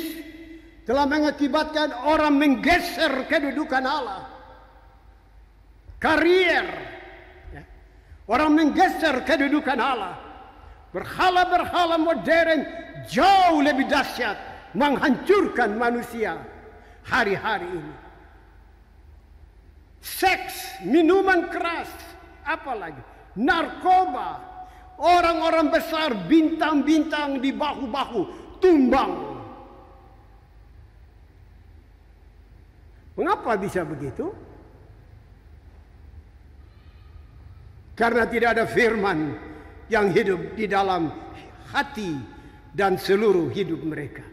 telah mengakibatkan orang menggeser kedudukan Allah. Karier, orang menggeser kedudukan Allah. Berhala-berhala modern jauh lebih dahsyat menghancurkan manusia hari-hari ini. Seks, minuman keras, apalagi narkoba, orang-orang besar, bintang-bintang di bahu-bahu tumbang. Mengapa bisa begitu? Karena tidak ada firman yang hidup di dalam hati dan seluruh hidup mereka.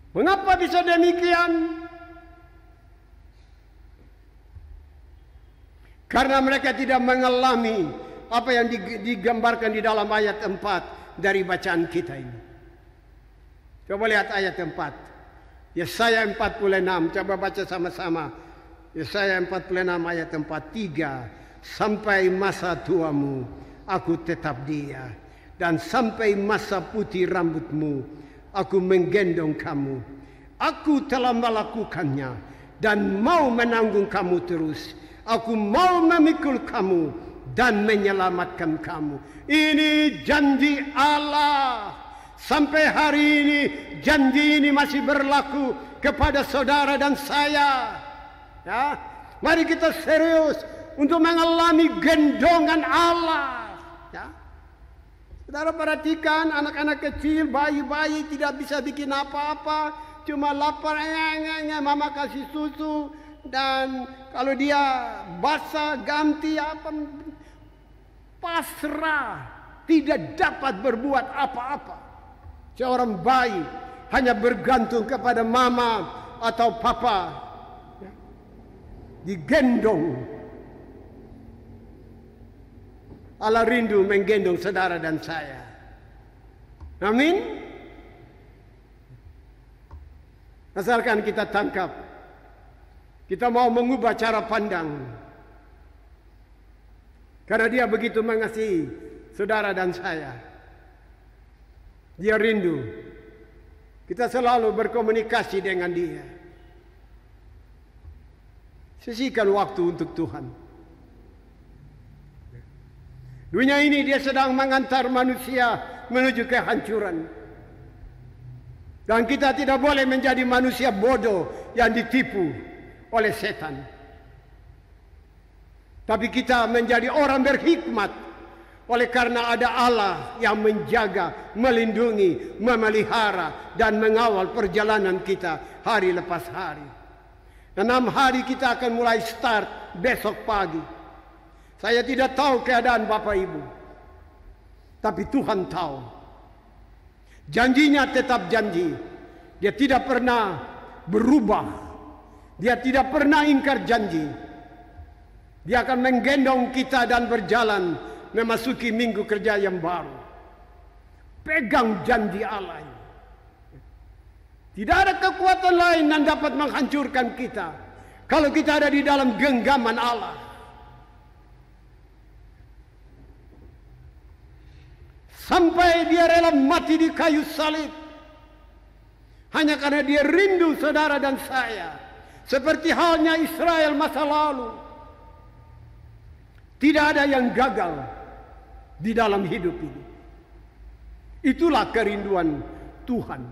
Mengapa bisa demikian? Karena mereka tidak mengalami apa yang digambarkan di dalam ayat 4 dari bacaan kita ini. Coba lihat ayat 4. Yesaya 46, coba baca sama-sama. Yesaya 46 ayat 4, 3. Sampai masa tuamu, aku tetap dia. Dan sampai masa putih rambutmu, aku menggendong kamu. Aku telah melakukannya dan mau menanggung kamu terus. Aku mau memikul kamu dan menyelamatkan kamu. Ini janji Allah. Sampai hari ini janji ini masih berlaku kepada saudara dan saya. Ya, mari kita serius untuk mengalami gendongan Allah. Ya. Saudara perhatikan anak-anak kecil, bayi-bayi tidak bisa bikin apa-apa, cuma lapar, mama kasih susu, dan kalau dia basah ganti apa, pasrah, tidak dapat berbuat apa-apa. Seorang bayi hanya bergantung kepada mama atau papa, digendong. Allah rindu menggendong saudara dan saya. Amin. Asalkan kita tangkap, kita mau mengubah cara pandang. Karena dia begitu mengasihi saudara dan saya. Dia rindu. Kita selalu berkomunikasi dengan dia. Sisihkan waktu untuk Tuhan. Dunia ini dia sedang mengantar manusia menuju kehancuran. Dan kita tidak boleh menjadi manusia bodoh yang ditipu oleh setan. Tapi kita menjadi orang berhikmat oleh karena ada Allah yang menjaga, melindungi, memelihara dan mengawal perjalanan kita hari lepas hari. 6 hari kita akan mulai start besok pagi. Saya tidak tahu keadaan Bapak Ibu, tapi Tuhan tahu. Janjinya tetap janji. Dia tidak pernah berubah. Dia tidak pernah ingkar janji. Dia akan menggendong kita dan berjalan memasuki minggu kerja yang baru. Pegang janji Allah ini. Tidak ada kekuatan lain yang dapat menghancurkan kita kalau kita ada di dalam genggaman Allah. Sampai dia rela mati di kayu salib hanya karena dia rindu saudara dan saya, seperti halnya Israel masa lalu. Tidak ada yang gagal di dalam hidup ini. Itulah kerinduan Tuhan.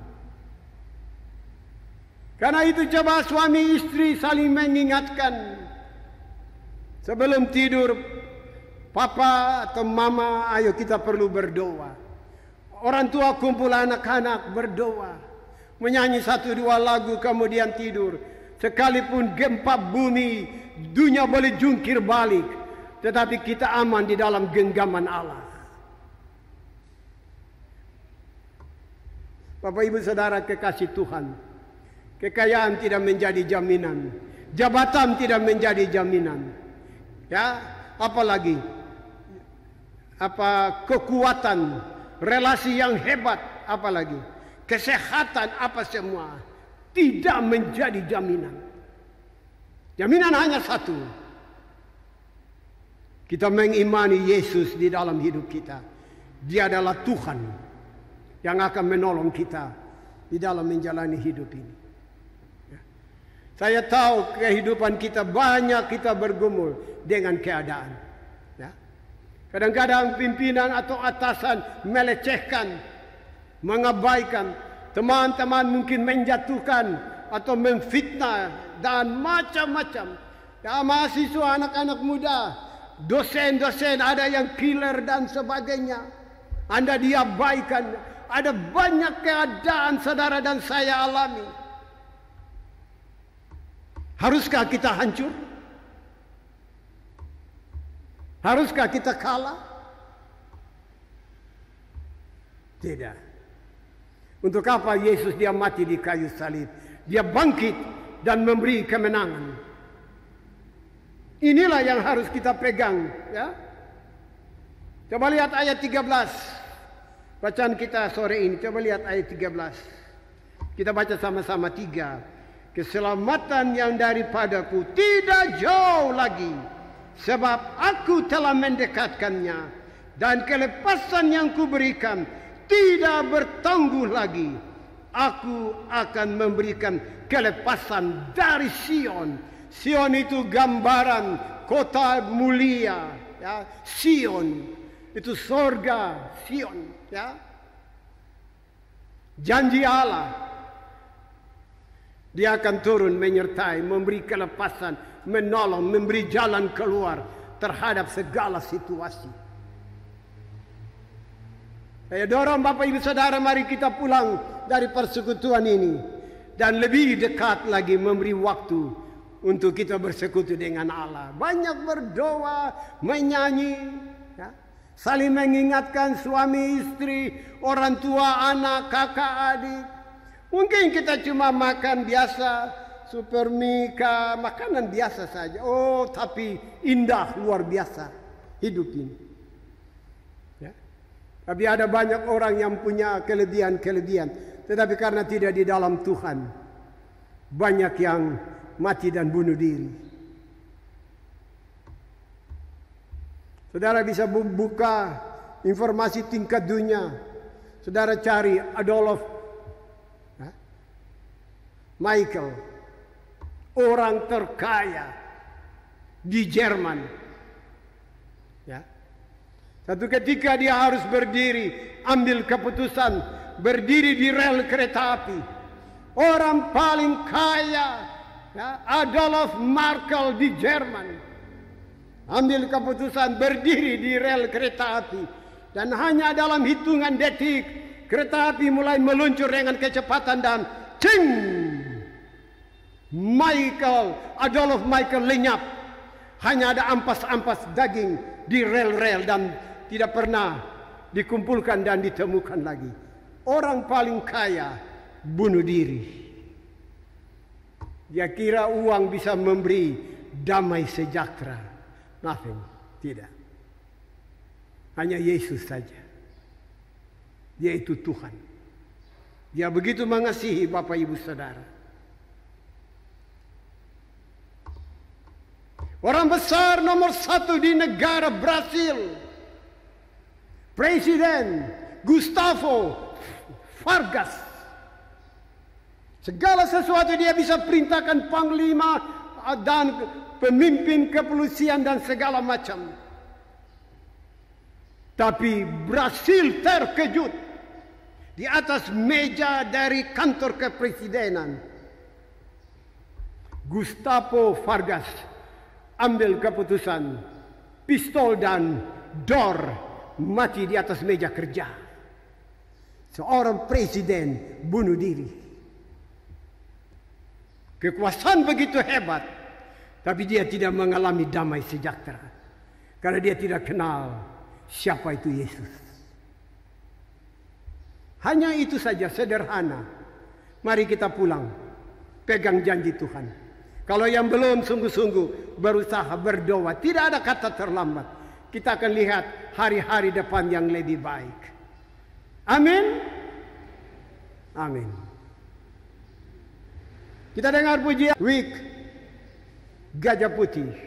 Karena itu coba suami istri saling mengingatkan. Sebelum tidur, papa atau mama, ayo kita perlu berdoa. Orang tua kumpul anak-anak berdoa. Menyanyi 1-2 lagu kemudian tidur. Sekalipun gempa bumi, dunia boleh jungkir balik, tetapi kita aman di dalam genggaman Allah. Bapak ibu saudara kekasih Tuhan, kekayaan tidak menjadi jaminan, jabatan tidak menjadi jaminan, ya, apalagi kekuatan, relasi yang hebat, apalagi kesehatan, apa semua tidak menjadi jaminan. Jaminan hanya satu. Kita mengimani Yesus di dalam hidup kita. Dia adalah Tuhan yang akan menolong kita di dalam menjalani hidup ini. Saya tahu kehidupan kita banyak kita bergumul dengan keadaan. Ya. Kadang-kadang pimpinan atau atasan melecehkan, mengabaikan, teman-teman mungkin menjatuhkan atau memfitnah dan macam-macam. Ya, mahasiswa, anak-anak muda, dosen-dosen ada yang killer dan sebagainya. Anda diabaikan. Ada banyak keadaan saudara dan saya alami. Haruskah kita hancur? Haruskah kita kalah? Tidak. Untuk apa Yesus dia mati di kayu salib? Dia bangkit dan memberi kemenangan. Inilah yang harus kita pegang, ya. Coba lihat ayat 13. Bacaan kita sore ini, coba lihat ayat 13. Kita baca sama-sama 3. Keselamatan yang daripadaku tidak jauh lagi, sebab aku telah mendekatkannya, dan kelepasan yang kuberikan tidak bertangguh lagi. Aku akan memberikan kelepasan dari Sion. Sion itu gambaran kota mulia, ya. Sion itu sorga, Sion, ya. Janji Allah, dia akan turun menyertai, memberi kelepasan, menolong, memberi jalan keluar terhadap segala situasi. Saya dorong Bapak Ibu Saudara, mari kita pulang dari persekutuan ini dan lebih dekat lagi memberi waktu untuk kita bersekutu dengan Allah. Banyak berdoa, menyanyi, ya. Saling mengingatkan suami istri, orang tua, anak, kakak, adik. Mungkin kita cuma makan biasa, super mika, makanan biasa saja. Oh, tapi indah, luar biasa hidup ini. Ya. Tapi ada banyak orang yang punya kelebihan-kelebihan, tetapi karena tidak di dalam Tuhan, banyak yang mati dan bunuh diri. Saudara bisa buka informasi tingkat dunia. Saudara cari Adolf Michael, orang terkaya di Jerman. Ya. Satu ketika dia harus berdiri, ambil keputusan, berdiri di rel kereta api. Orang paling kaya, ya, Adolf Michael di Jerman. Ambil keputusan berdiri di rel kereta api. Dan hanya dalam hitungan detik, kereta api mulai meluncur dengan kecepatan dan cing! Adolf Michael lenyap. Hanya ada ampas-ampas daging di rel-rel dan tidak pernah dikumpulkan dan ditemukan lagi. Orang paling kaya bunuh diri. Dia kira uang bisa memberi damai sejahtera. Nothing. Tidak. Hanya Yesus saja. Dia itu Tuhan. Dia begitu mengasihi Bapak Ibu Saudara. Orang besar nomor 1 di negara Brasil, Presiden Gustavo Vargas. Segala sesuatu dia bisa perintahkan panglima dan pemimpin kepolisian dan segala macam. Tapi Brasil terkejut. Di atas meja dari kantor kepresidenan, Gustavo Vargas ambil keputusan, pistol dan dor mati di atas meja kerja. Seorang presiden bunuh diri. Kekuasaan begitu hebat, tapi dia tidak mengalami damai sejahtera. Karena dia tidak kenal siapa itu Yesus. Hanya itu saja, sederhana. Mari kita pulang, pegang janji Tuhan. Kalau yang belum sungguh-sungguh berusaha berdoa, tidak ada kata terlambat. Kita akan lihat hari-hari depan yang lebih baik. Amin. Amin. Kita dengar pujian Week Gajah Putih.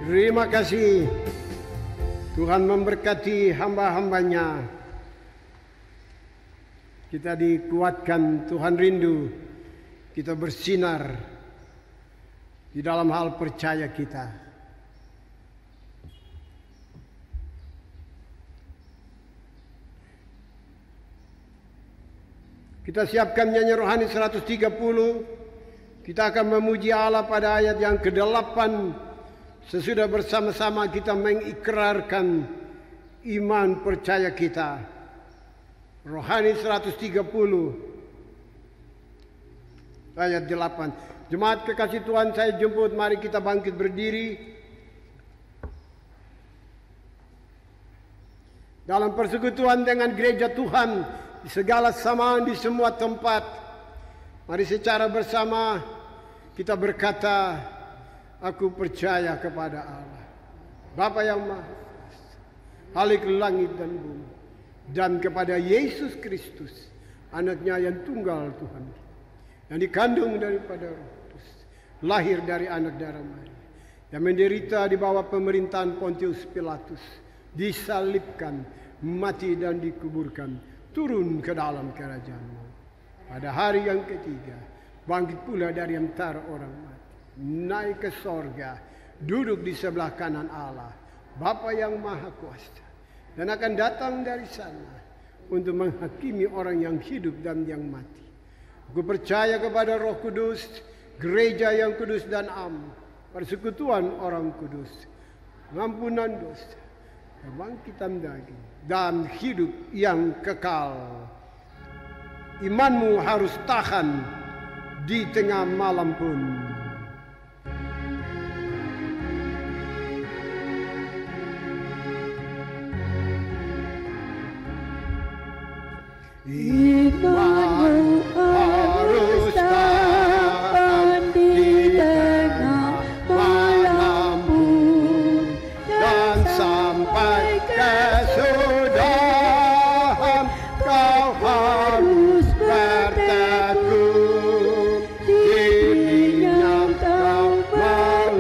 Terima kasih. Tuhan memberkati hamba-hambanya. Kita dikuatkan, Tuhan rindu kita bersinar di dalam hal percaya kita. Kita siapkan nyanyi rohani 130. Kita akan memuji Allah pada ayat yang ke-8. Sesudah bersama-sama kita mengikrarkan iman percaya kita. Rohani 130 ayat 8. Jemaat kekasih Tuhan, saya jemput, mari kita bangkit berdiri. Dalam persekutuan dengan gereja Tuhan di segala samaan, di semua tempat, mari secara bersama kita berkata, aku percaya kepada Allah, Bapa yang Maha Kuasa, Khalik langit dan bumi, dan kepada Yesus Kristus, anaknya yang tunggal Tuhan, yang dikandung daripada Roh Kudus, lahir dari anak darah Maria, yang menderita di bawah pemerintahan Pontius Pilatus, disalibkan, mati dan dikuburkan, turun ke dalam kerajaan-Mu. Pada hari yang ketiga, bangkit pula dari antara orang mati, naik ke sorga, duduk di sebelah kanan Allah, Bapa yang Maha Kuasa, dan akan datang dari sana untuk menghakimi orang yang hidup dan yang mati. Aku percaya kepada Roh Kudus, gereja yang kudus dan am, persekutuan orang kudus, pengampunan dosa, kebangkitan daging, dan hidup yang kekal. Imanmu harus tahan di tengah malam pun.
Imanmu harus tahan di tengah malam pun,
Dan sampai kesudahan kau harus bertekun. Dirinya kau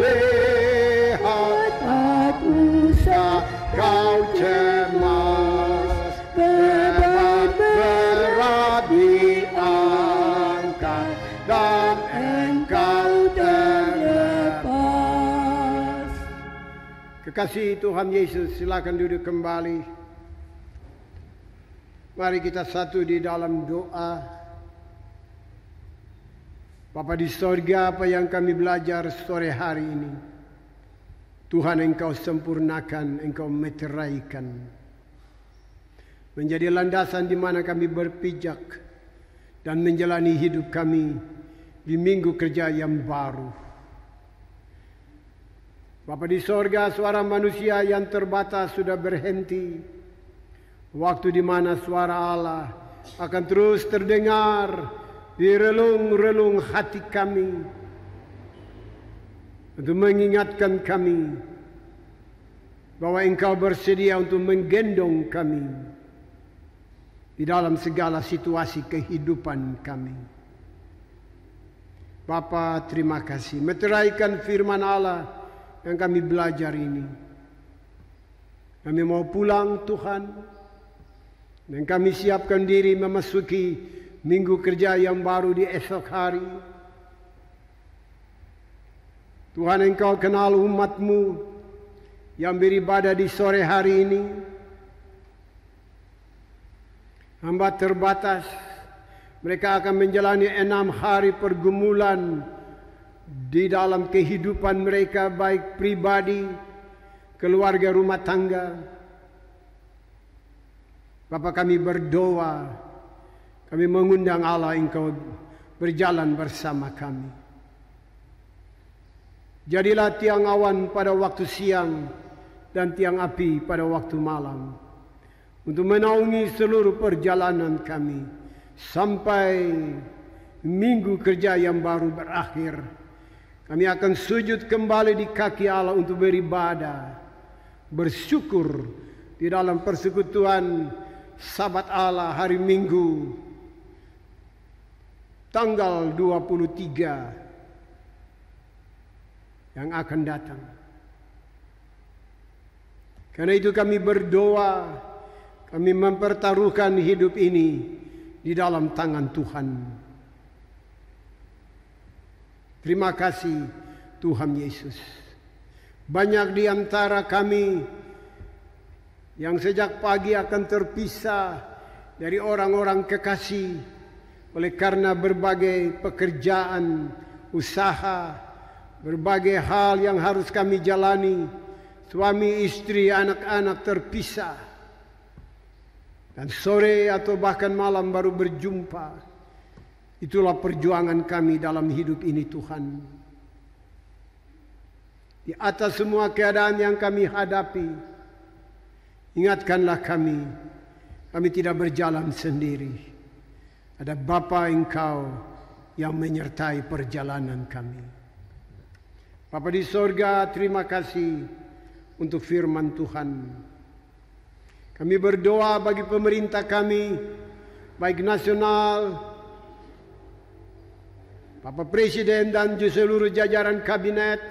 melihat,
tak usah
kau cemas, beban berat diangkat dan engkau terlepas. Kekasih Tuhan Yesus, silakan duduk kembali. Mari kita satu di dalam doa. Bapa di sorga, apa yang kami belajar sore hari ini, Tuhan Engkau sempurnakan, Engkau meteraikan, menjadi landasan di mana kami berpijak dan menjalani hidup kami di minggu kerja yang baru. Bapa di sorga, suara manusia yang terbatas sudah berhenti. Waktu di mana suara Allah akan terus terdengar di relung-relung hati kami, untuk mengingatkan kami bahwa Engkau bersedia untuk menggendong kami di dalam segala situasi kehidupan kami. Bapa, terima kasih. Meteraikan firman Allah yang kami belajar ini. Kami mau pulang, Tuhan, dan kami siapkan diri memasuki minggu kerja yang baru di esok hari. Tuhan, Engkau kenal umat-Mu yang beribadah di sore hari ini. Hamba terbatas, mereka akan menjalani 6 hari pergumulan di dalam kehidupan mereka, baik pribadi, keluarga, rumah tangga. Bapa, kami berdoa, kami mengundang Allah, Engkau berjalan bersama kami. Jadilah tiang awan pada waktu siang dan tiang api pada waktu malam, untuk menaungi seluruh perjalanan kami sampai minggu kerja yang baru berakhir. Kami akan sujud kembali di kaki Allah untuk beribadah, bersyukur di dalam persekutuan Sabat Allah hari Minggu tanggal 23 yang akan datang. Karena itu kami berdoa, kami mempertaruhkan hidup ini di dalam tangan Tuhan. Terima kasih Tuhan Yesus. Banyak di antara kami yang sejak pagi akan terpisah dari orang-orang kekasih oleh karena berbagai pekerjaan, usaha, berbagai hal yang harus kami jalani. Suami, istri, anak-anak terpisah. Dan sore atau bahkan malam baru berjumpa. Itulah perjuangan kami dalam hidup ini Tuhan. Di atas semua keadaan yang kami hadapi, ingatkanlah kami tidak berjalan sendiri. Ada Bapa Engkau yang menyertai perjalanan kami. Bapa di sorga, terima kasih untuk firman Tuhan. Kami berdoa bagi pemerintah kami, baik nasional, Bapak Presiden dan seluruh jajaran kabinet,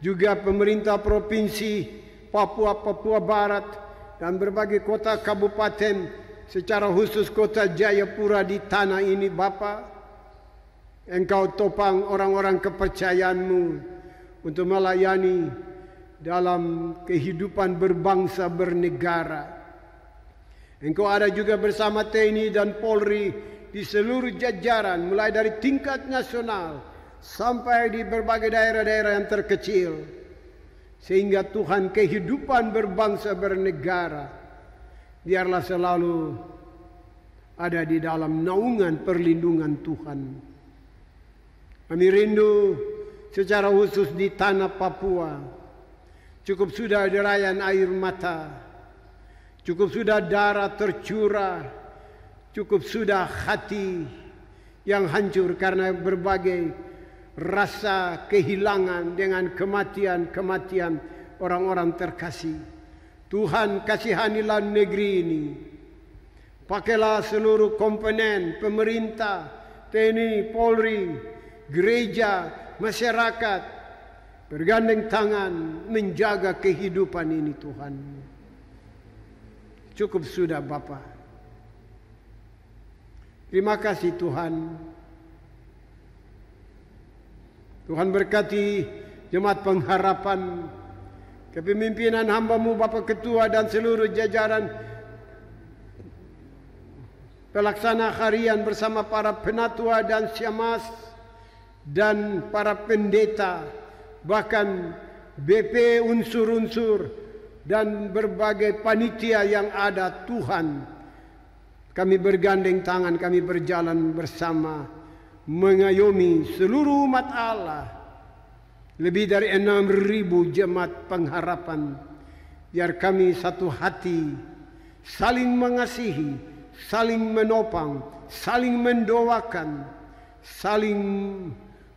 juga pemerintah provinsi Papua Barat dan berbagai kota kabupaten, secara khusus kota Jayapura di tanah ini Bapa. Engkau topang orang-orang kepercayaanmu untuk melayani dalam kehidupan berbangsa bernegara. Engkau ada juga bersama TNI dan Polri di seluruh jajaran, mulai dari tingkat nasional sampai di berbagai daerah-daerah yang terkecil. Sehingga Tuhan, kehidupan berbangsa bernegara biarlah selalu ada di dalam naungan perlindungan Tuhan. Kami rindu secara khusus di tanah Papua. Cukup sudah derayan air mata, cukup sudah darah tercurah, cukup sudah hati yang hancur karena berbagai rasa kehilangan dengan kematian-kematian orang-orang terkasih. Tuhan, kasihanilah negeri ini. Pakailah seluruh komponen pemerintah, TNI, Polri, gereja, masyarakat, bergandeng tangan menjaga kehidupan ini Tuhan. Cukup sudah Bapa. Terima kasih Tuhan. Tuhan berkati Jemaat Pengharapan, kepemimpinan hamba-Mu Bapak Ketua dan seluruh jajaran pelaksana harian bersama para penatua dan syamas dan para pendeta, bahkan BP unsur-unsur dan berbagai panitia yang ada Tuhan. Kami bergandeng tangan, kami berjalan bersama mengayomi seluruh umat Allah. Lebih dari 6.000 jemaat pengharapan. Biar kami satu hati, saling mengasihi, saling menopang, saling mendoakan, saling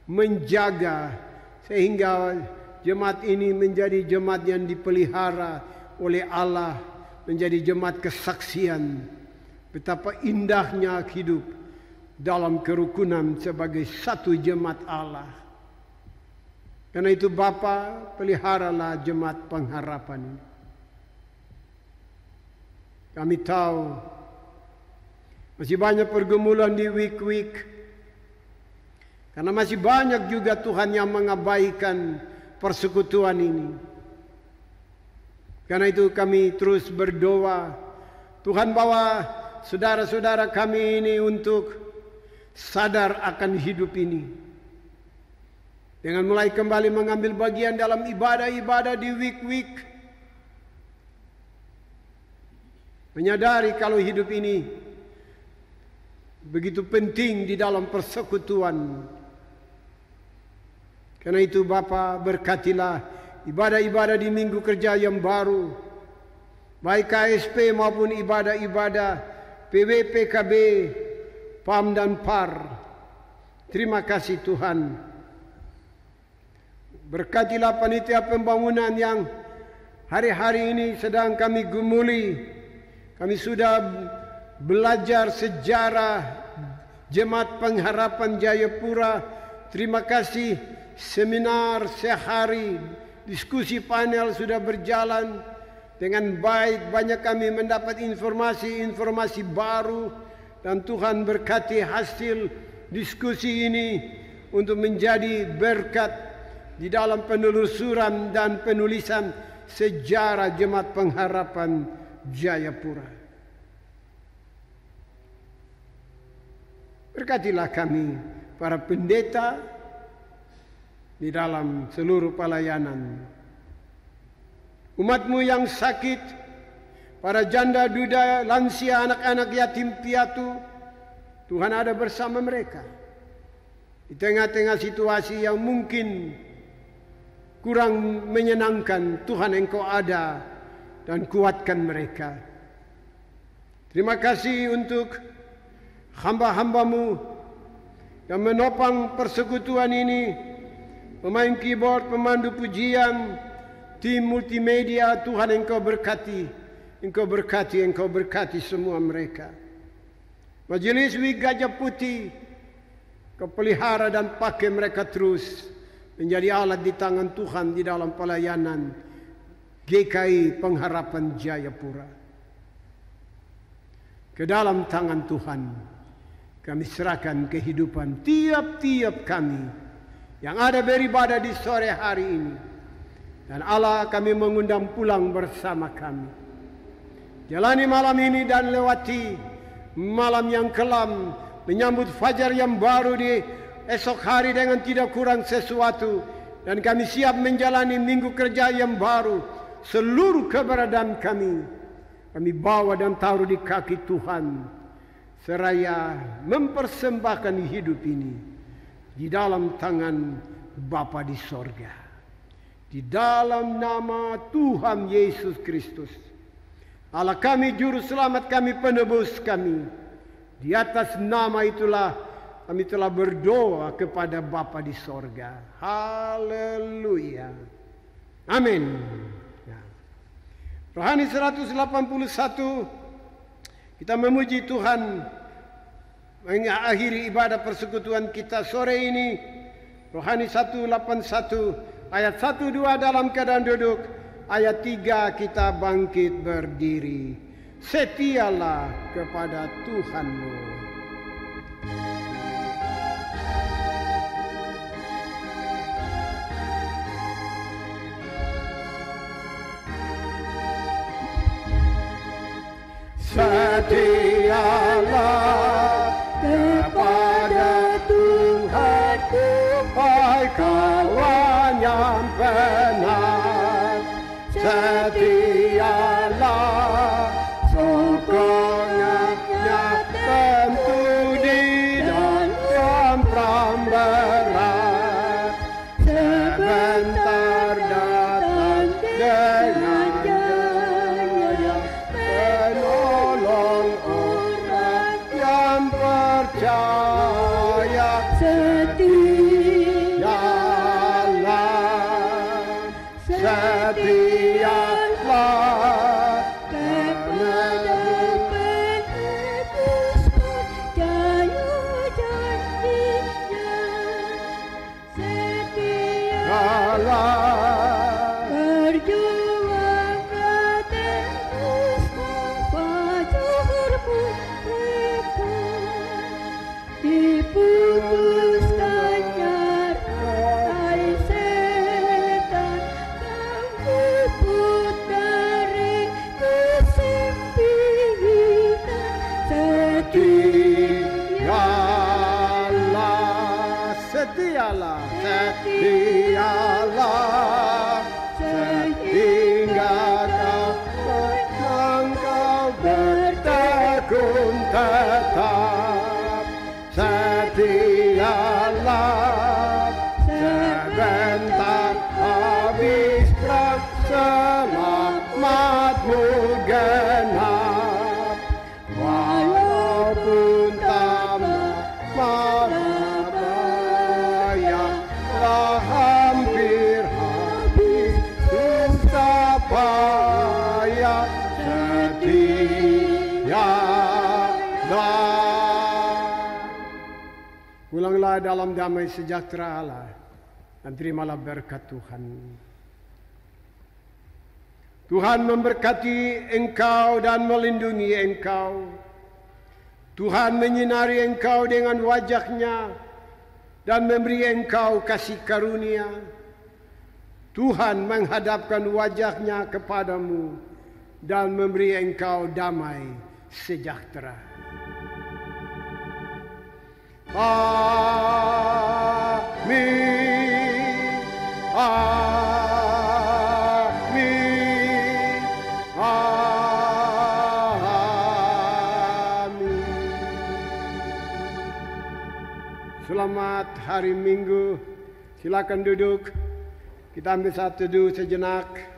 menjaga, sehingga jemaat ini menjadi jemaat yang dipelihara oleh Allah, menjadi jemaat kesaksian betapa indahnya hidup dalam kerukunan sebagai satu jemaat Allah. Karena itu Bapa, peliharalah jemaat pengharapan. Kami tahu masih banyak pergumulan di week-week, karena masih banyak juga Tuhan yang mengabaikan persekutuan ini. Karena itu kami terus berdoa, Tuhan bawa saudara-saudara kami ini untuk sadar akan hidup ini. Dengan mulai kembali mengambil bagian dalam ibadah-ibadah di week-week. Menyadari kalau hidup ini begitu penting di dalam persekutuan. Karena itu Bapa, berkatilah ibadah-ibadah di minggu kerja yang baru, baik KSP maupun ibadah-ibadah PW, PKB, PAM dan PAR. Terima kasih Tuhan. Berkatilah panitia pembangunan yang hari-hari ini sedang kami gumuli. Kami sudah belajar sejarah Jemaat Pengharapan Jayapura. Terima kasih, seminar sehari, diskusi panel sudah berjalan. dengan baik. Banyak kami mendapat informasi-informasi baru, dan Tuhan berkati hasil diskusi ini untuk menjadi berkat di dalam penelusuran dan penulisan sejarah Jemaat Pengharapan Jayapura. Berkatilah kami, para pendeta, di dalam seluruh pelayanan. Umat-Mu yang sakit, para janda, duda, lansia, anak-anak yatim piatu, Tuhan ada bersama mereka. Di tengah-tengah situasi yang mungkin kurang menyenangkan, Tuhan Engkau ada dan kuatkan mereka. Terima kasih untuk hamba-hamba-Mu yang menopang persekutuan ini, pemain keyboard, pemandu pujian, tim multimedia. Tuhan Engkau berkati, Engkau berkati, Engkau berkati semua mereka. Majelis Wig Gajah Putih, Kau pelihara dan pakai mereka terus menjadi alat di tangan Tuhan di dalam pelayanan GKI Pengharapan Jayapura. Ke dalam tangan Tuhan kami serahkan kehidupan tiap-tiap kami yang ada beribadah di sore hari ini. Dan Allah, kami mengundang pulang bersama kami. Jalani malam ini dan lewati malam yang kelam, menyambut fajar yang baru di esok hari dengan tidak kurang sesuatu. Dan kami siap menjalani minggu kerja yang baru. Seluruh keberadaan kami bawa dan taruh di kaki Tuhan, seraya mempersembahkan hidup ini di dalam tangan Bapa di sorga. Di dalam nama Tuhan Yesus Kristus, Allah kami, Juru Selamat kami, Penebus kami, di atas nama itulah kami telah berdoa kepada Bapa di sorga. Haleluya. Amin. Ya. Rohani 181, kita memuji Tuhan mengakhiri ibadah persekutuan kita sore ini. Rohani 181 ayat 1-2 dalam keadaan duduk, ayat 3 kita bangkit berdiri. Setialah kepada Tuhanmu. Setialah kepada Tuhanku, hai kawan yang benar. Setialah, sokongannya tentu di dalam perang berat. Sebentar datang dengan jaya, menolong orang yang percaya. Setialah kepada Penebus percaya janjinya. Setialah, berjuanglah tembus fajarmu mereka. Diputuskannya rantai setan, kamu pun dari kesempitan. Setialah, sehingga kau bertekun tetap. Setialah, sebentar habis perang, selamatmu genap. Walaupun tamat marah-bahaya, telah hampir habis susah payah. Setialah. Pulanglah dalam damai sejahtera Allah dan terimalah berkat Tuhan. Tuhan memberkati engkau dan melindungi engkau. Tuhan menyinari engkau dengan wajah-Nya dan memberi engkau kasih karunia. Tuhan menghadapkan wajah-Nya kepadamu dan memberi engkau damai sejahtera. Amin. Amin. Amin. Selamat hari Minggu. Silakan duduk. Kita ambil satu teduh sejenak.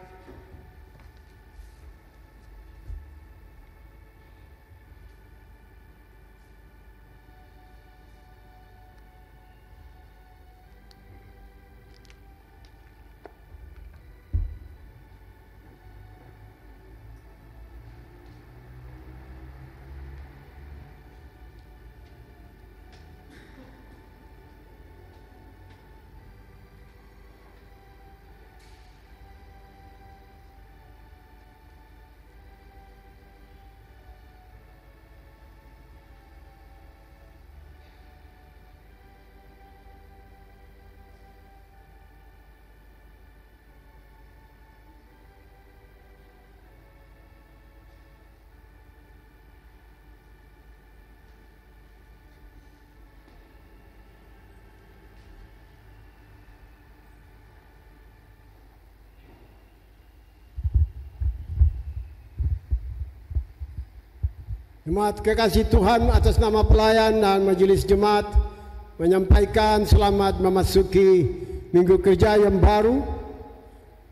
Jemaat kekasih Tuhan, atas nama pelayan dan majelis jemaat menyampaikan selamat memasuki minggu kerja yang baru.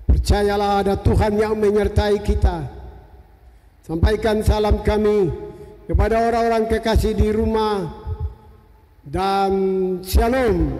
Percayalah ada Tuhan yang menyertai kita. Sampaikan salam kami kepada orang-orang kekasih di rumah dan shalom.